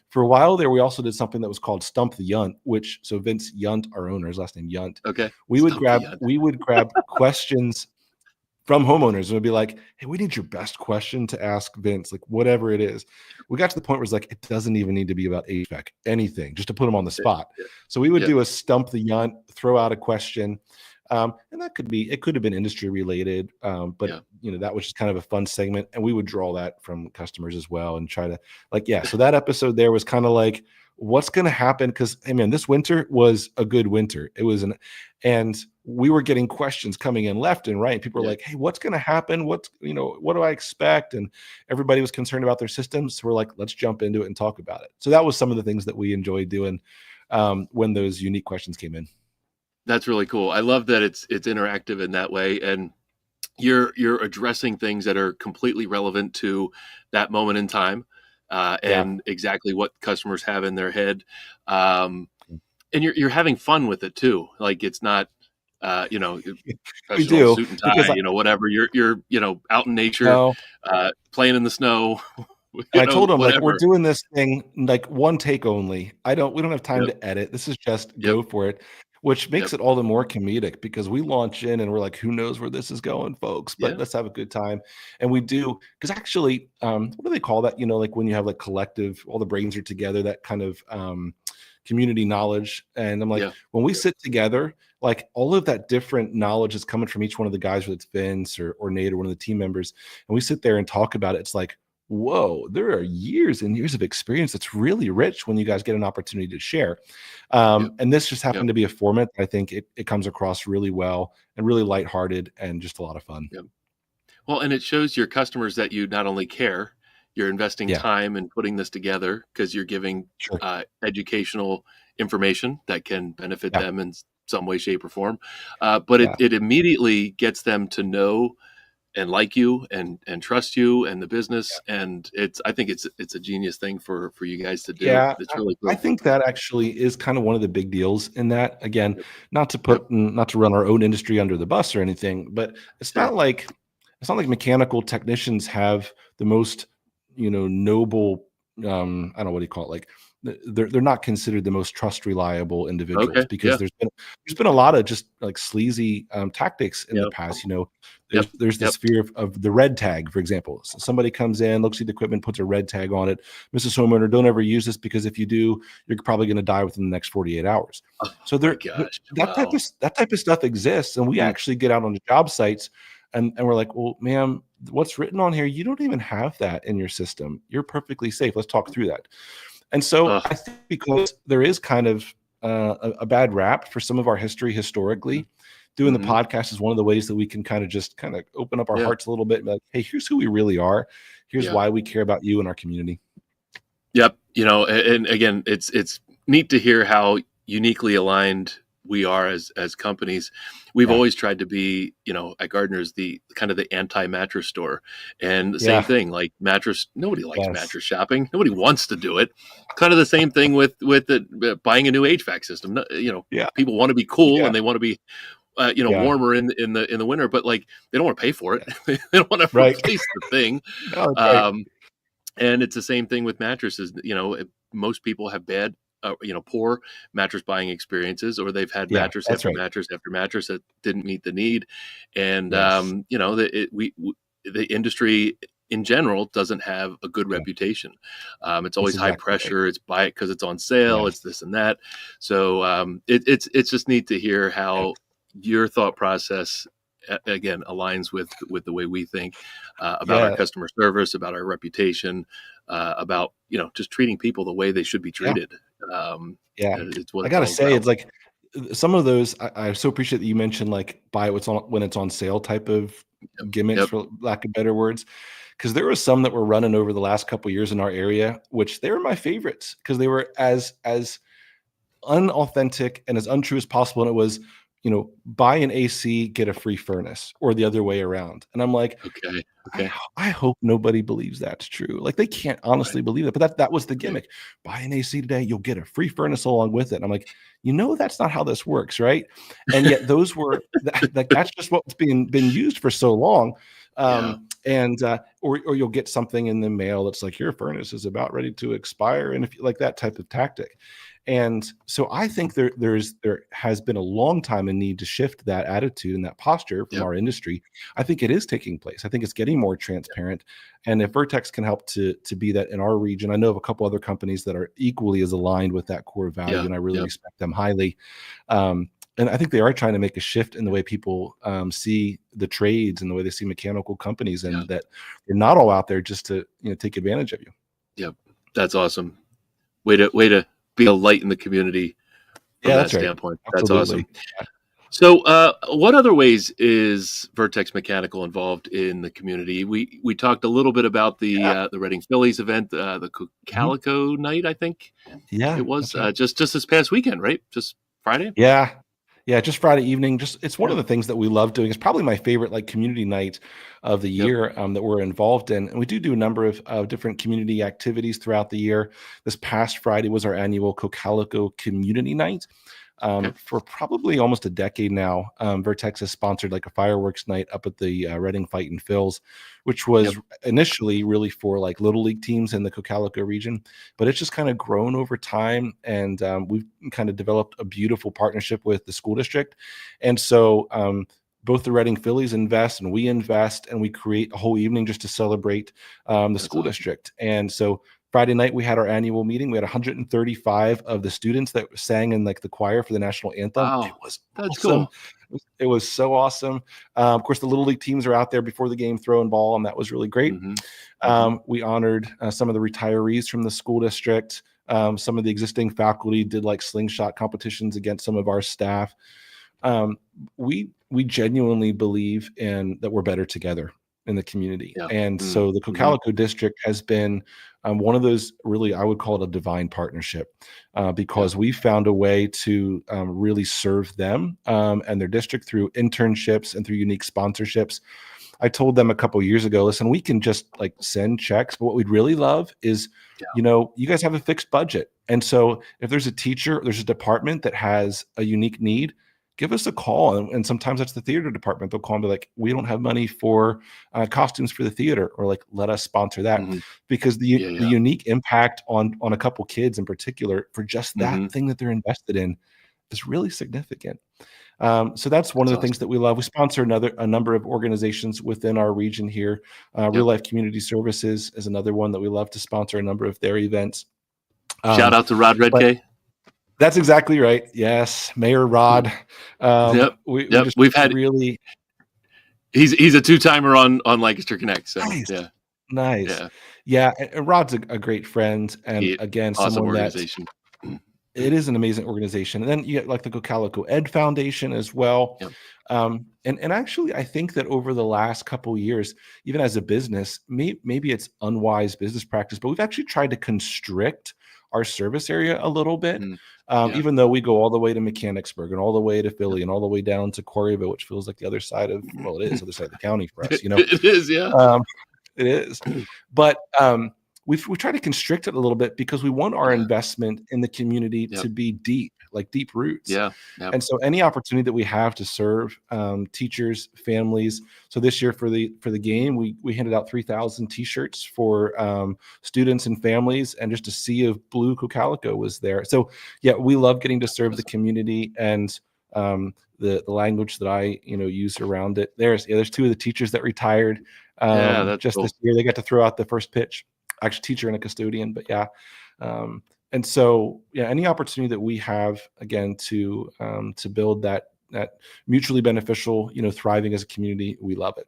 For a while there, we also did something that was called Stump the Yunt, so Vince Yunt, our owner, his last name Yunt. Okay. We would grab questions from homeowners and would be like, hey, we need your best question to ask Vince, like whatever it is. We got to the point where it's like, it doesn't even need to be about HVAC, anything, just to put him on the spot. So we would do a Stump the Yunt, throw out a question. And it could have been industry related, but that was just kind of a fun segment, and we would draw that from customers as well and try to so that episode there was kind of like, what's going to happen? Because hey man, this winter was a good winter. It was and we were getting questions coming in left and right. People were like, hey, what's going to happen? What do I expect? And everybody was concerned about their systems. So we're like, let's jump into it and talk about it. So that was some of the things that we enjoyed doing when those unique questions came in. That's really cool. I love that it's interactive in that way, and you're addressing things that are completely relevant to that moment in time, and exactly what customers have in their head. And you're having fun with it too. Like it's not, professional suit and tie, whatever. You're out in nature, playing in the snow. And I told him, like, we're doing this thing like one take only. We don't have time to edit. This is just go for it. Which makes it all the more comedic because we launch in and we're like, who knows where this is going, folks? But let's have a good time. And we do, because actually, what do they call that? Like when you have like collective, all the brains are together, that kind of community knowledge. And I'm like, when we sit together, like all of that different knowledge is coming from each one of the guys, whether it's Vince or Nate or one of the team members. And we sit there and talk about it. It's like, whoa, there are years and years of experience that's really rich when you guys get an opportunity to share. And this just happened to be a format that I think it comes across really well and really lighthearted and just a lot of fun. Well, and it shows your customers that you not only care, you're investing time in putting this together because you're giving educational information that can benefit them in some way, shape, or form. But it immediately gets them to know and like you and trust you and the business. And I think it's a genius thing for you guys to do. It's really cool. I think that actually is kind of one of the big deals in that. Again, not to run our own industry under the bus or anything, but it's not like mechanical technicians have the most, noble I don't know what do you call it, like they're not considered the most trust reliable individuals Okay. because Yeah. there's been a lot of just like sleazy tactics in the Yep. past. Yep. There's Yep. this fear of the red tag, for example. So somebody comes in, looks at the equipment, puts a red tag on it. Mrs. Homeowner, don't ever use this because if you do, you're probably going to die within the next 48 hours. Oh So my gosh. Wow. that type of stuff exists, and we Mm. actually get out on the job sites, and we're like, well, ma'am, what's written on here? You don't even have that in your system. You're perfectly safe. Let's talk through that. And so Ugh. I think because there is kind of a bad rap for some of our history historically, doing the Mm-hmm. podcast is one of the ways that we can kind of open up our Yeah. hearts a little bit and be like, hey, here's who we really are. Here's Yeah. why we care about you and our community. Yep. And again, it's neat to hear how uniquely aligned we are as companies. We've Yeah. always tried to be, at Gardner's, the kind of the anti-mattress store. And the Yeah. same thing, like mattress, nobody likes Yes. mattress shopping. Nobody wants to do it. Kind of the same thing with buying a new HVAC system. Yeah. People want to be cool Yeah. and they want to be Yeah. warmer in the winter, but like they don't want to pay for it. They don't want to Right. replace the thing. No, that's right. And it's the same thing with mattresses. Most people have bad, poor mattress buying experiences, or they've had Yeah, mattress that's after right. mattress after mattress that didn't meet the need. And Yes. the industry in general doesn't have a good Yeah. reputation. It's That's always high exactly right. pressure. It's buy it because it's on sale. Yes. It's this and that. So it's just neat to hear how your thought process again aligns with the way we think about our Yeah. customer service, about our reputation, about just treating people the way they should be Yeah. treated. Yeah. It's what I it's gotta all say, about. it's like some of those. I so appreciate that you mentioned like buy what's on when it's on sale type of gimmicks, Yep. for lack of better words. Because there were some that were running over the last couple of years in our area, which they were my favorites because they were as unauthentic and as untrue as possible. And it was, buy an AC, get a free furnace, or the other way around. And I'm like, Okay. I hope nobody believes that's true. Like they can't honestly believe it, but that was the gimmick. Buy an AC today, you'll get a free furnace along with it. And I'm like, that's not how this works, right? And yet those were that's just what's been used for so long. And or you'll get something in the mail that's like your furnace is about ready to expire, and if you like that type of tactic. And so I think there has been a long time a need to shift that attitude and that posture from Yep. our industry. I think it is taking place. I think it's getting more transparent. And if Vertex can help to be that in our region, I know of a couple other companies that are equally as aligned with that core value, Yeah. and I really Yep. respect them highly. And I think they are trying to make a shift in the way people see the trades and the way they see mechanical companies, and Yeah. that they're not all out there just to take advantage of you. Yep. That's awesome. Way to be a light in the community from Yeah, that that's right. standpoint. Absolutely. That's awesome. So, what other ways is Vertex Mechanical involved in the community? We talked a little bit about the Reading Phillies event, the Calico night, I think Yeah, it was that's right. just this past weekend, right? Just Friday. Yeah. Yeah, just Friday evening. It's one Yeah. of the things that we love doing. It's probably my favorite like community night of the Yep. year that we're involved in. And we do a number of different community activities throughout the year. This past Friday was our annual Cocalico Community Night. Okay. For probably almost a decade now, Vertex has sponsored like a fireworks night up at the Reading Fight and Phils, which was initially really for like little league teams in the Cocalico region, but it's just kind of grown over time, and we've kind of developed a beautiful partnership with the school district, and so both the Reading Phillies invest and we invest, and we create a whole evening just to celebrate the school awesome. district. And so Friday night, we had our annual meeting. We had 135 of the students that sang in like the choir for the national anthem. Wow. It was That's awesome. cool. It was so awesome. Of course, the little league teams are out there before the game throwing ball, and that was really great. Mm-hmm. We honored some of the retirees from the school district. Some of the existing faculty did like slingshot competitions against some of our staff. We genuinely believe in that we're better together in the community. Yeah. And so the Cocalico district has been one of those, really, I would call it a divine partnership, because we found a way to really serve them and their district through internships and through unique sponsorships. I told them a couple of years ago, listen, we can just like send checks, but what we'd really love is, you guys have a fixed budget. And so if there's a teacher, there's a department that has a unique need, give us a call. And sometimes that's the theater department. They'll call and be like, we don't have money for costumes for the theater, or like, let us sponsor that. Mhm. Because the unique impact on a couple kids in particular for just that thing that they're invested in is really significant. So that's one of the things that we love. We sponsor a number of organizations within our region here. Real Life Community Services is another one that we love to sponsor a number of their events. Shout out to Rod Redkay. That's exactly right. Yes, Mayor Rod. We've had really. He's a two-timer on Lancaster Connects. So, nice. Yeah, and Rod's a great friend, and again, awesome someone organization. It is an amazing organization. And then you get like the Cocalico Ed Foundation as well. And actually, I think that over the last couple of years, even as a business, maybe it's unwise business practice, but we've actually tried to constrict our service area a little bit. Even though we go all the way to Mechanicsburg and all the way to Philly and all the way down to Quarryville, which feels like the other side of, well, it is the other side of the county for us, It is, it is. But we try to constrict it a little bit because we want our investment in the community to be deep, like deep roots. And so any opportunity that we have to serve teachers, families. So this year for the game, we handed out 3,000 t-shirts for students and families, and just a sea of blue Cocalico was there. So we love getting to serve the community, and the language that I use around it. There's two of the teachers that retired just this year. They got to throw out the first pitch. Actually, teacher and a custodian, but and so any opportunity that we have, again, to build that mutually beneficial, thriving as a community, we love it.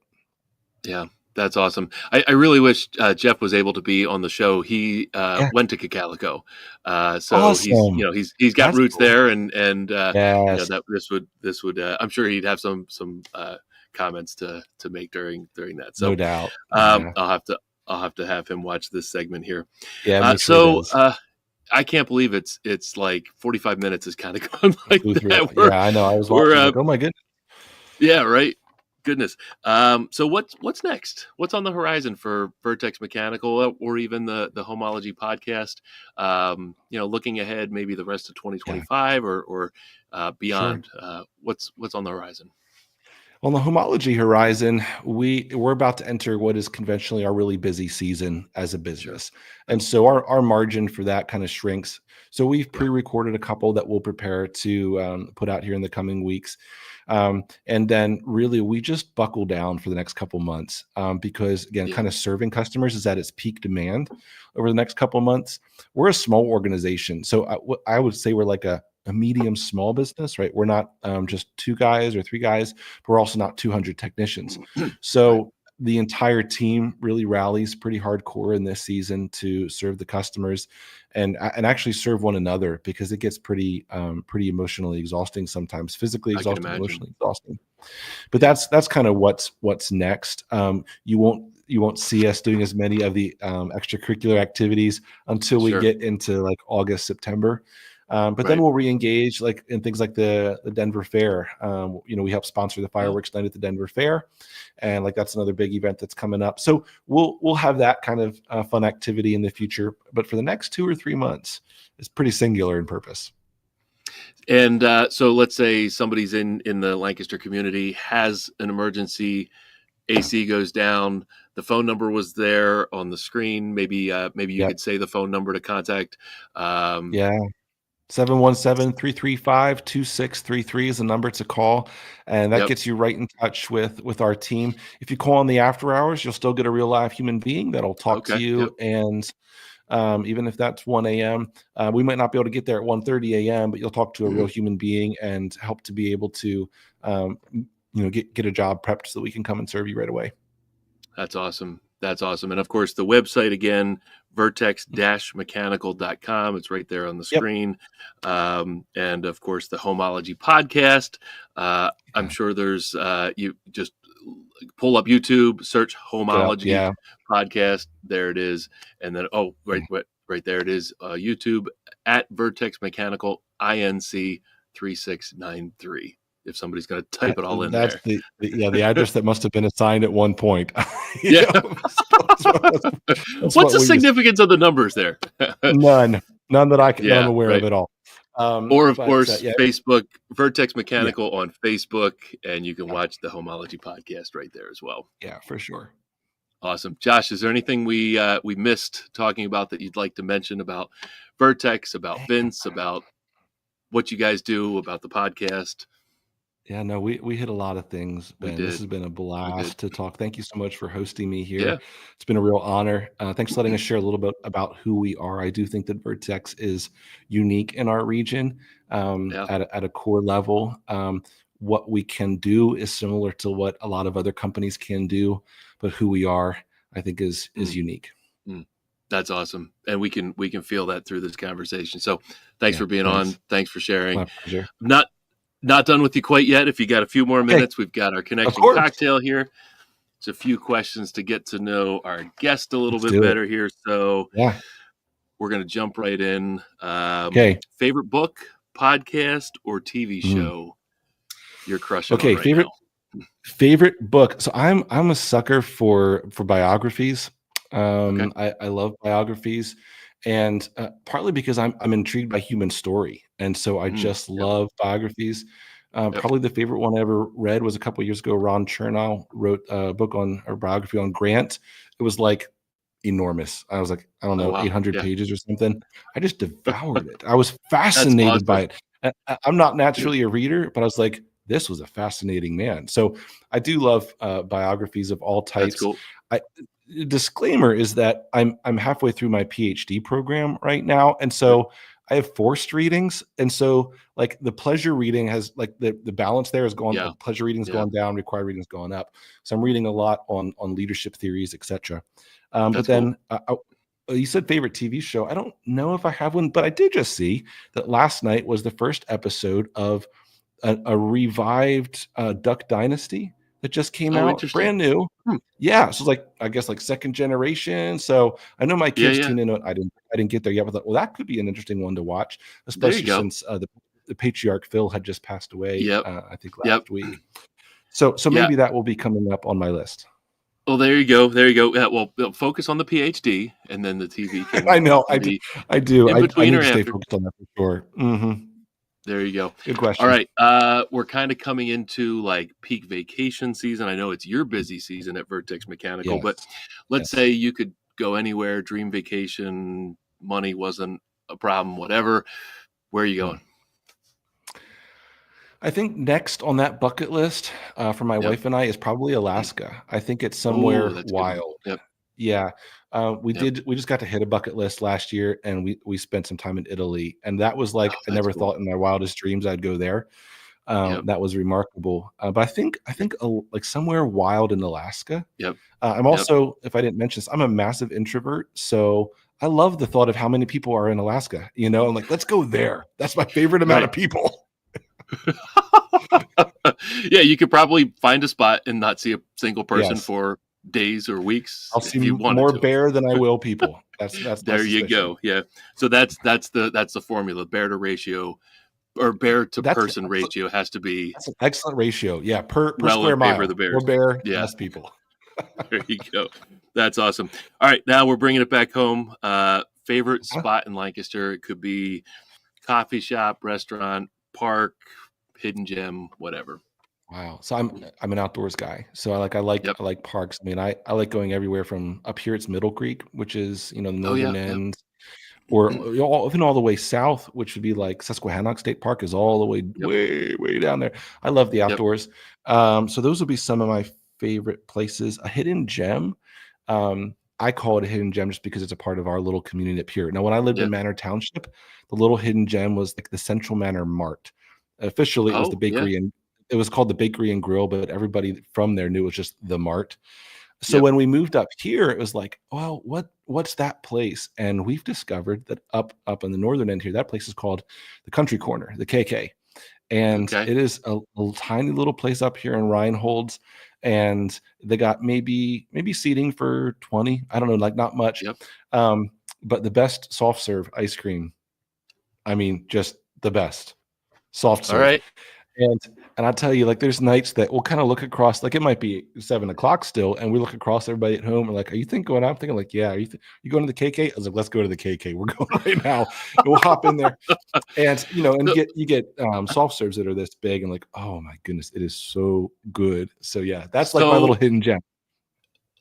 That's awesome. I really wish Jeff was able to be on the show. He went to Cocalico, so awesome. he's got That's roots cool. there, and that this would I'm sure he'd have some comments to make during that. So no doubt. I'll have to have him watch this segment here. I can't believe it's like 45 minutes has kind of gone like that. I know. I was watching. Oh my goodness. Yeah, right. Goodness. So what's next? What's on the horizon for Vertex Mechanical, or even the Homology podcast? Looking ahead, maybe the rest of 2025 or beyond. Sure. What's on the horizon? On the Homology horizon, we're about to enter what is conventionally our really busy season as a business. And so our margin for that kind of shrinks. So we've pre-recorded a couple that we'll prepare to put out here in the coming weeks. And then really we just buckle down for the next couple months because, again, kind of serving customers is at its peak demand over the next couple months. We're a small organization. So I would say we're like a medium small business, right? We're not just 2 guys or 3 guys, but we're also not 200 technicians. So the entire team really rallies pretty hardcore in this season to serve the customers and actually serve one another, because it gets pretty emotionally exhausting sometimes, physically exhausting, emotionally exhausting. But that's kind of what's next. You won't see us doing as many of the extracurricular activities until we get into like August, September. But then we'll re-engage like in things like the Denver Fair. We help sponsor the fireworks night at the Denver Fair, and like that's another big event that's coming up. So we'll have that kind of fun activity in the future. But for the next 2 or 3 months, it's pretty singular in purpose. And so let's say somebody's in the Lancaster community, has an emergency, AC goes down. The phone number was there on the screen. Maybe you could say the phone number to contact. 717-335-2633 is the number to call, and that gets you right in touch with our team. If you call on the after hours, you'll still get a real live human being that'll talk to you. And even if that's 1 a.m., we might not be able to get there at 1:30 a.m., but you'll talk to a real human being and help to be able to get a job prepped so that we can come and serve you right away. That's awesome. And of course, the website again, vertex-mechanical.com. It's right there on the screen. And of course, the Homology podcast. I'm sure there's, you just pull up YouTube, search Homology podcast. There it is. And then, right there it is. YouTube at Vertex Mechanical INC 3693. If somebody's going to type it all in there. That's the address that must have been assigned at one point. What's the significance of the numbers there? None that I'm aware of at all. Or of But course, yeah, Facebook, Vertex yeah, Mechanical on Facebook, and you can watch the Homology podcast right there as well. yeah, for sure. Awesome. Josh, is there anything we missed talking about that you'd like to mention about Vertex, about Vince, about what you guys do, about the podcast? Yeah, no, we hit a lot of things, We Ben. This did. has been a We did. blast to talk. Thank you so much for hosting me Yeah. here. It's been a real honor. Thanks for letting us share a little bit about who we are. I do think that Vertex is unique in our region Yeah. at a core level. What we can do is similar to what a lot of other companies can do, but who we are, I think, is unique. That's awesome. And we can feel that through this conversation. So thanks for being Thanks. on. Thanks for sharing. My pleasure. Not done with you quite yet. If you got a few more Okay. minutes, we've got our Of connection course. cocktail here. It's a few questions to get to know our guest a little Let's bit do it. better here. So Yeah. we're going to jump right in. Okay. Favorite book, podcast, or TV show you're crushing Okay. on right now? Favorite book. So I'm a sucker for biographies. Okay. I love biographies, and partly because I'm intrigued by human story, and so I just Yep. love biographies. Yep. Probably the favorite one I ever read was a couple of years ago. Ron Chernow wrote a book on or biography on Grant. It was like enormous. I was like, I don't know, Oh, wow. 800 Yeah. pages or something. I just devoured it. I was That's fascinated by awesome. it. I'm not naturally a reader, but I was like, this was a fascinating man. So I do love biographies of all That's types. cool. Disclaimer is that I'm halfway through my PhD program right now, and so I have forced readings, and so like the pleasure reading has like the balance there has gone. Yeah. Like pleasure reading's Yeah. gone down, required reading's gone up. So I'm reading a lot on leadership theories, etc. But That's then you said favorite TV show. I don't know if I have one, but I did just see that last night was the first episode of a revived Duck Dynasty that just came Oh, out, interesting. brand new. Yeah, so it's like I guess like second generation. So I know my kids Yeah. tune in. I didn't get there yet, but I thought, well, that could be an interesting one to watch, There you especially go. since the patriarch Phil had just passed away. Yep. I think Yep. last week. So Yeah. maybe that will be coming up on my list. Well, there you go. There you go. Yeah, well, focus on the PhD, and then the TV can. I know. can be I do. in I between need or to stay after. focused on that for sure. There you go. Good question. All right. We're kind of coming into like peak vacation season. I know it's your busy season at Vertex Mechanical, Yes. but let's say you could go anywhere, dream vacation, money wasn't a problem, whatever. Where are you going? I think next on that bucket list for my wife and I is probably Alaska. I think it's somewhere that's wild. Yep. Yeah. We just got to hit a bucket list last year, and we spent some time in Italy, and that was like I never thought in my wildest dreams I'd go there. That was remarkable. But I think like somewhere wild in Alaska. Yep. I'm also, if I didn't mention this, I'm a massive introvert, so I love the thought of how many people are in Alaska. You know, I'm like, let's go there. That's my favorite amount of people. Yeah, you could probably find a spot and not see a single person Yes. for days or weeks. I'll if see you wanted more to. bear than I will people. That's There you go. Yeah. So that's the formula. Bear to ratio or bear to person ratio has to be. That's an excellent ratio. Yeah, per well square in favor mile. of the Bears. More bear, Yeah. less people. There you go. That's awesome. All right, now we're bringing it back home. Favorite spot in Lancaster? It could be coffee shop, restaurant, park, hidden gem, whatever. Wow. So I'm an outdoors guy. So I like parks. I mean, I like going everywhere from up here. It's Middle Creek, which is the northern end, or even all the way south, which would be like Susquehannock State Park is all the way way down there. I love the outdoors. So those would be some of my favorite places. A hidden gem. I call it a hidden gem just because it's a part of our little community up here. Now, when I lived in Manor Township, the little hidden gem was like the Central Manor Mart. Officially, it was the bakery and it was called the Bakery and Grill, but everybody from there knew it was just the Mart. So when we moved up here, it was like, well, what's that place? And we've discovered that up on the northern end here, that place is called the Country Corner, the KK. And it is a tiny little place up here in Reinhold's, and they got maybe seating for 20. I don't know, like not much. But the best soft serve ice cream. I mean, just the best soft serve. All right. And I tell you, like, there's nights that we'll kind of look across, like it might be 7 o'clock still, and we look across everybody at home. And like, are you going? I'm thinking, like, yeah. You going to the KK? I was like, let's go to the KK. We're going right now. And we'll hop in there, and and you get soft serves that are this big, and like, oh my goodness, it is so good. So yeah, that's like my little hidden gem.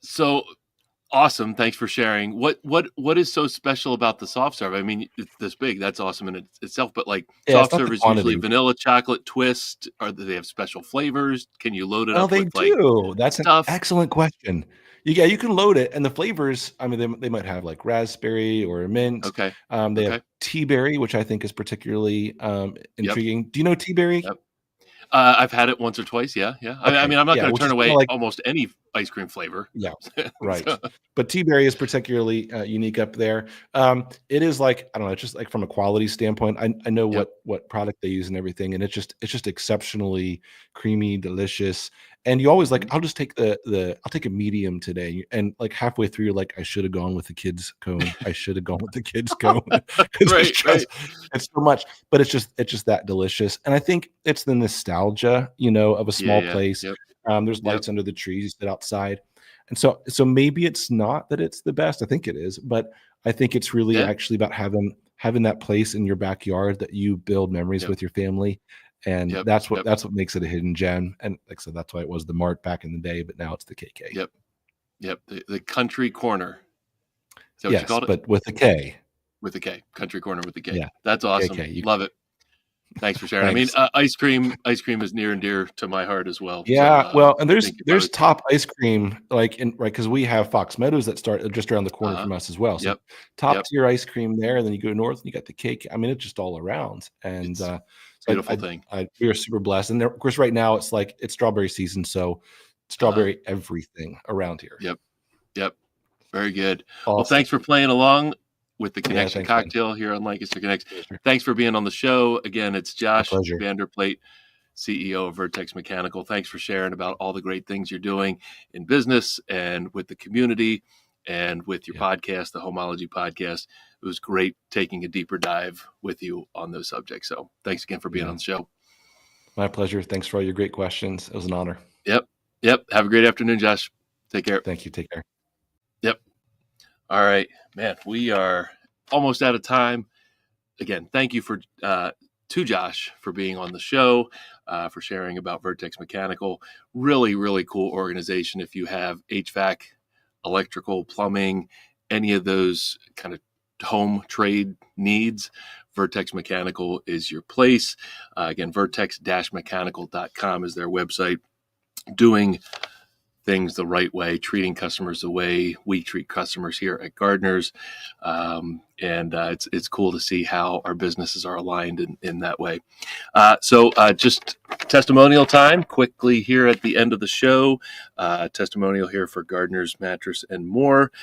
So awesome. Thanks for sharing. What is so special about the soft serve? I mean, it's this big. That's awesome in itself. But like soft serve is usually vanilla, chocolate, twist. Or do they have special flavors? Can you load it up with they do. Like That's stuff? An excellent question. You can load it, and the flavors. I mean, they might have like raspberry or mint. Okay. They have tea berry, which I think is particularly intriguing. Yep. Do you know tea berry? Yep. I've had it once or twice. Yeah. Okay. I mean, I'm not going to turn away like, almost any ice cream flavor. Yeah. Right. But tea berry is particularly unique up there. It is like, I don't know, just like from a quality standpoint, I know what product they use and everything. And it's just exceptionally creamy, delicious. And you always like, I'll just take I'll take a medium today. And like halfway through, you're like, I should have gone with the kids cone. I should have gone with the kids cone. It's so much, but it's just that delicious. And I think it's the nostalgia, of a small place. Yep. There's lights under the trees, you sit outside. And so maybe it's not that it's the best. I think it is, but I think it's really actually about having that place in your backyard that you build memories with your family. And that's what makes it a hidden gem. And like I said, that's why it was the Mart back in the day, but now it's the KK. Yep. The country corner. Is that what you called it? But with a K. With a K. Country corner with a K. Yeah. That's awesome. KK. Love it. Thanks for sharing. Thanks. I mean, ice cream is near and dear to my heart as well. Yeah. So, and there's top ice cream, like because we have Fox Meadows that start just around the corner from us as well. So top tier ice cream there. And then you go north and you got the cake. I mean, it's just all around. And it's a beautiful thing. We are super blessed. And of course, right now it's strawberry season. So strawberry everything around here. Yep. Very good. Awesome. Well, thanks for playing along with the Connection Cocktail here on Lancaster Connects. Sure. Thanks for being on the show. Again, it's Josh Vanderplate, CEO of Vertex Mechanical. Thanks for sharing about all the great things you're doing in business and with the community and with your podcast, the Homology podcast. It was great taking a deeper dive with you on those subjects. So thanks again for being on the show. My pleasure. Thanks for all your great questions. It was an honor. Yep. Have a great afternoon, Josh. Take care. Thank you. Take care. Yep. All right, man, we are almost out of time. Again, thank you to Josh for being on the show, for sharing about Vertex Mechanical. Really, really cool organization. If you have HVAC, electrical, plumbing, any of those kind of home trade needs, Vertex Mechanical is your place. Again, vertex-mechanical.com is their website. Doing things the right way, treating customers the way we treat customers here at Gardner's. It's cool to see how our businesses are aligned in that way. So just testimonial time quickly here at the end of the show. Testimonial here for Gardner's Mattress and More.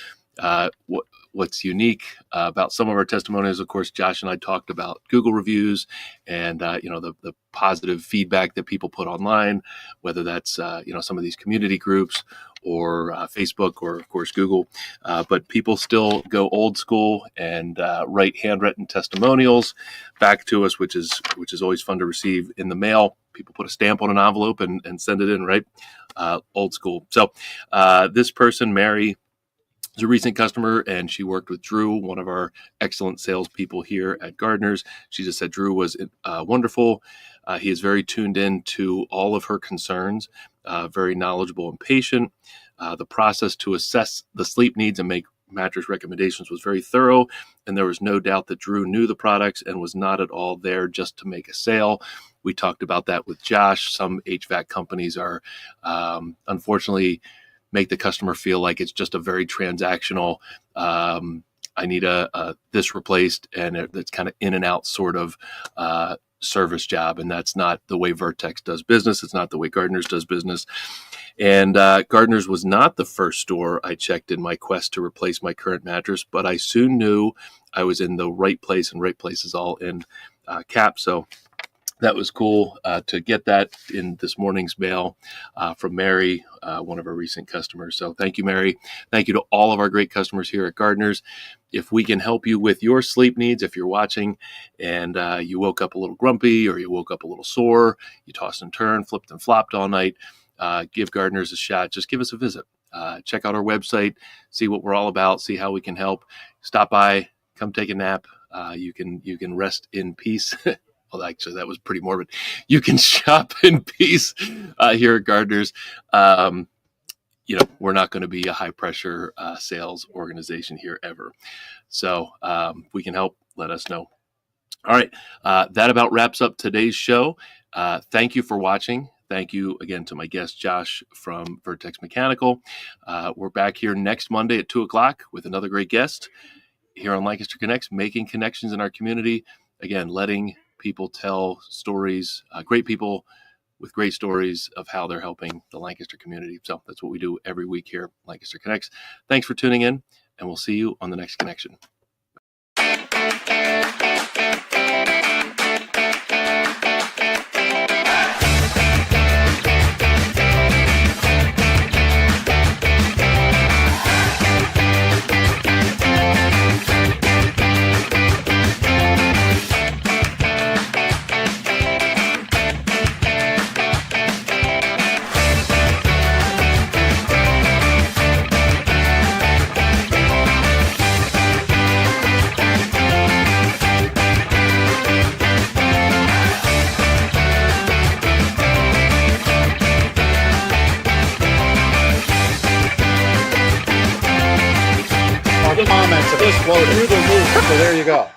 What's unique about some of our testimonials, of course, Josh and I talked about Google reviews and the positive feedback that people put online, whether that's some of these community groups or Facebook or of course Google, but people still go old school and write handwritten testimonials back to us, which is always fun to receive in the mail. People put a stamp on an envelope and send it in, right? Old school. So this person, Mary, is a recent customer, and she worked with Drew, one of our excellent salespeople here at Gardner's. She just said Drew was wonderful. He is very tuned in to all of her concerns, very knowledgeable and patient. The process to assess the sleep needs and make mattress recommendations was very thorough, and there was no doubt that Drew knew the products and was not at all there just to make a sale. We talked about that with Josh. Some HVAC companies are, unfortunately, make the customer feel like it's just a very transactional, I need this replaced, and it's kind of in and out sort of service job. And that's not the way Vertex does business. It's not the way Gardner's does business. And Gardner's was not the first store I checked in my quest to replace my current mattress, but I soon knew I was in the right place, and right place is all in cap. So that was cool to get that in this morning's mail from Mary, one of our recent customers. So thank you, Mary. Thank you to all of our great customers here at Gardeners. If we can help you with your sleep needs, if you're watching and you woke up a little grumpy or you woke up a little sore, you tossed and turned, flipped and flopped all night, give Gardeners a shot. Just give us a visit. Check out our website, see what we're all about, see how we can help. Stop by, come take a nap. You can rest in peace. Well, actually, that was pretty morbid. You can shop in peace here at Gardeners. We're not going to be a high pressure sales organization here ever. So if we can help, let us know. All right. That about wraps up today's show. Thank you for watching. Thank you again to my guest, Josh from Vertex Mechanical. We're back here next Monday at 2:00 with another great guest here on Lancaster Connects, making connections in our community. Again, letting people tell stories, great people with great stories of how they're helping the Lancaster community. So that's what we do every week here at Lancaster Connects. Thanks for tuning in, and we'll see you on the next connection. Comments have exploded through the roof. So there you go.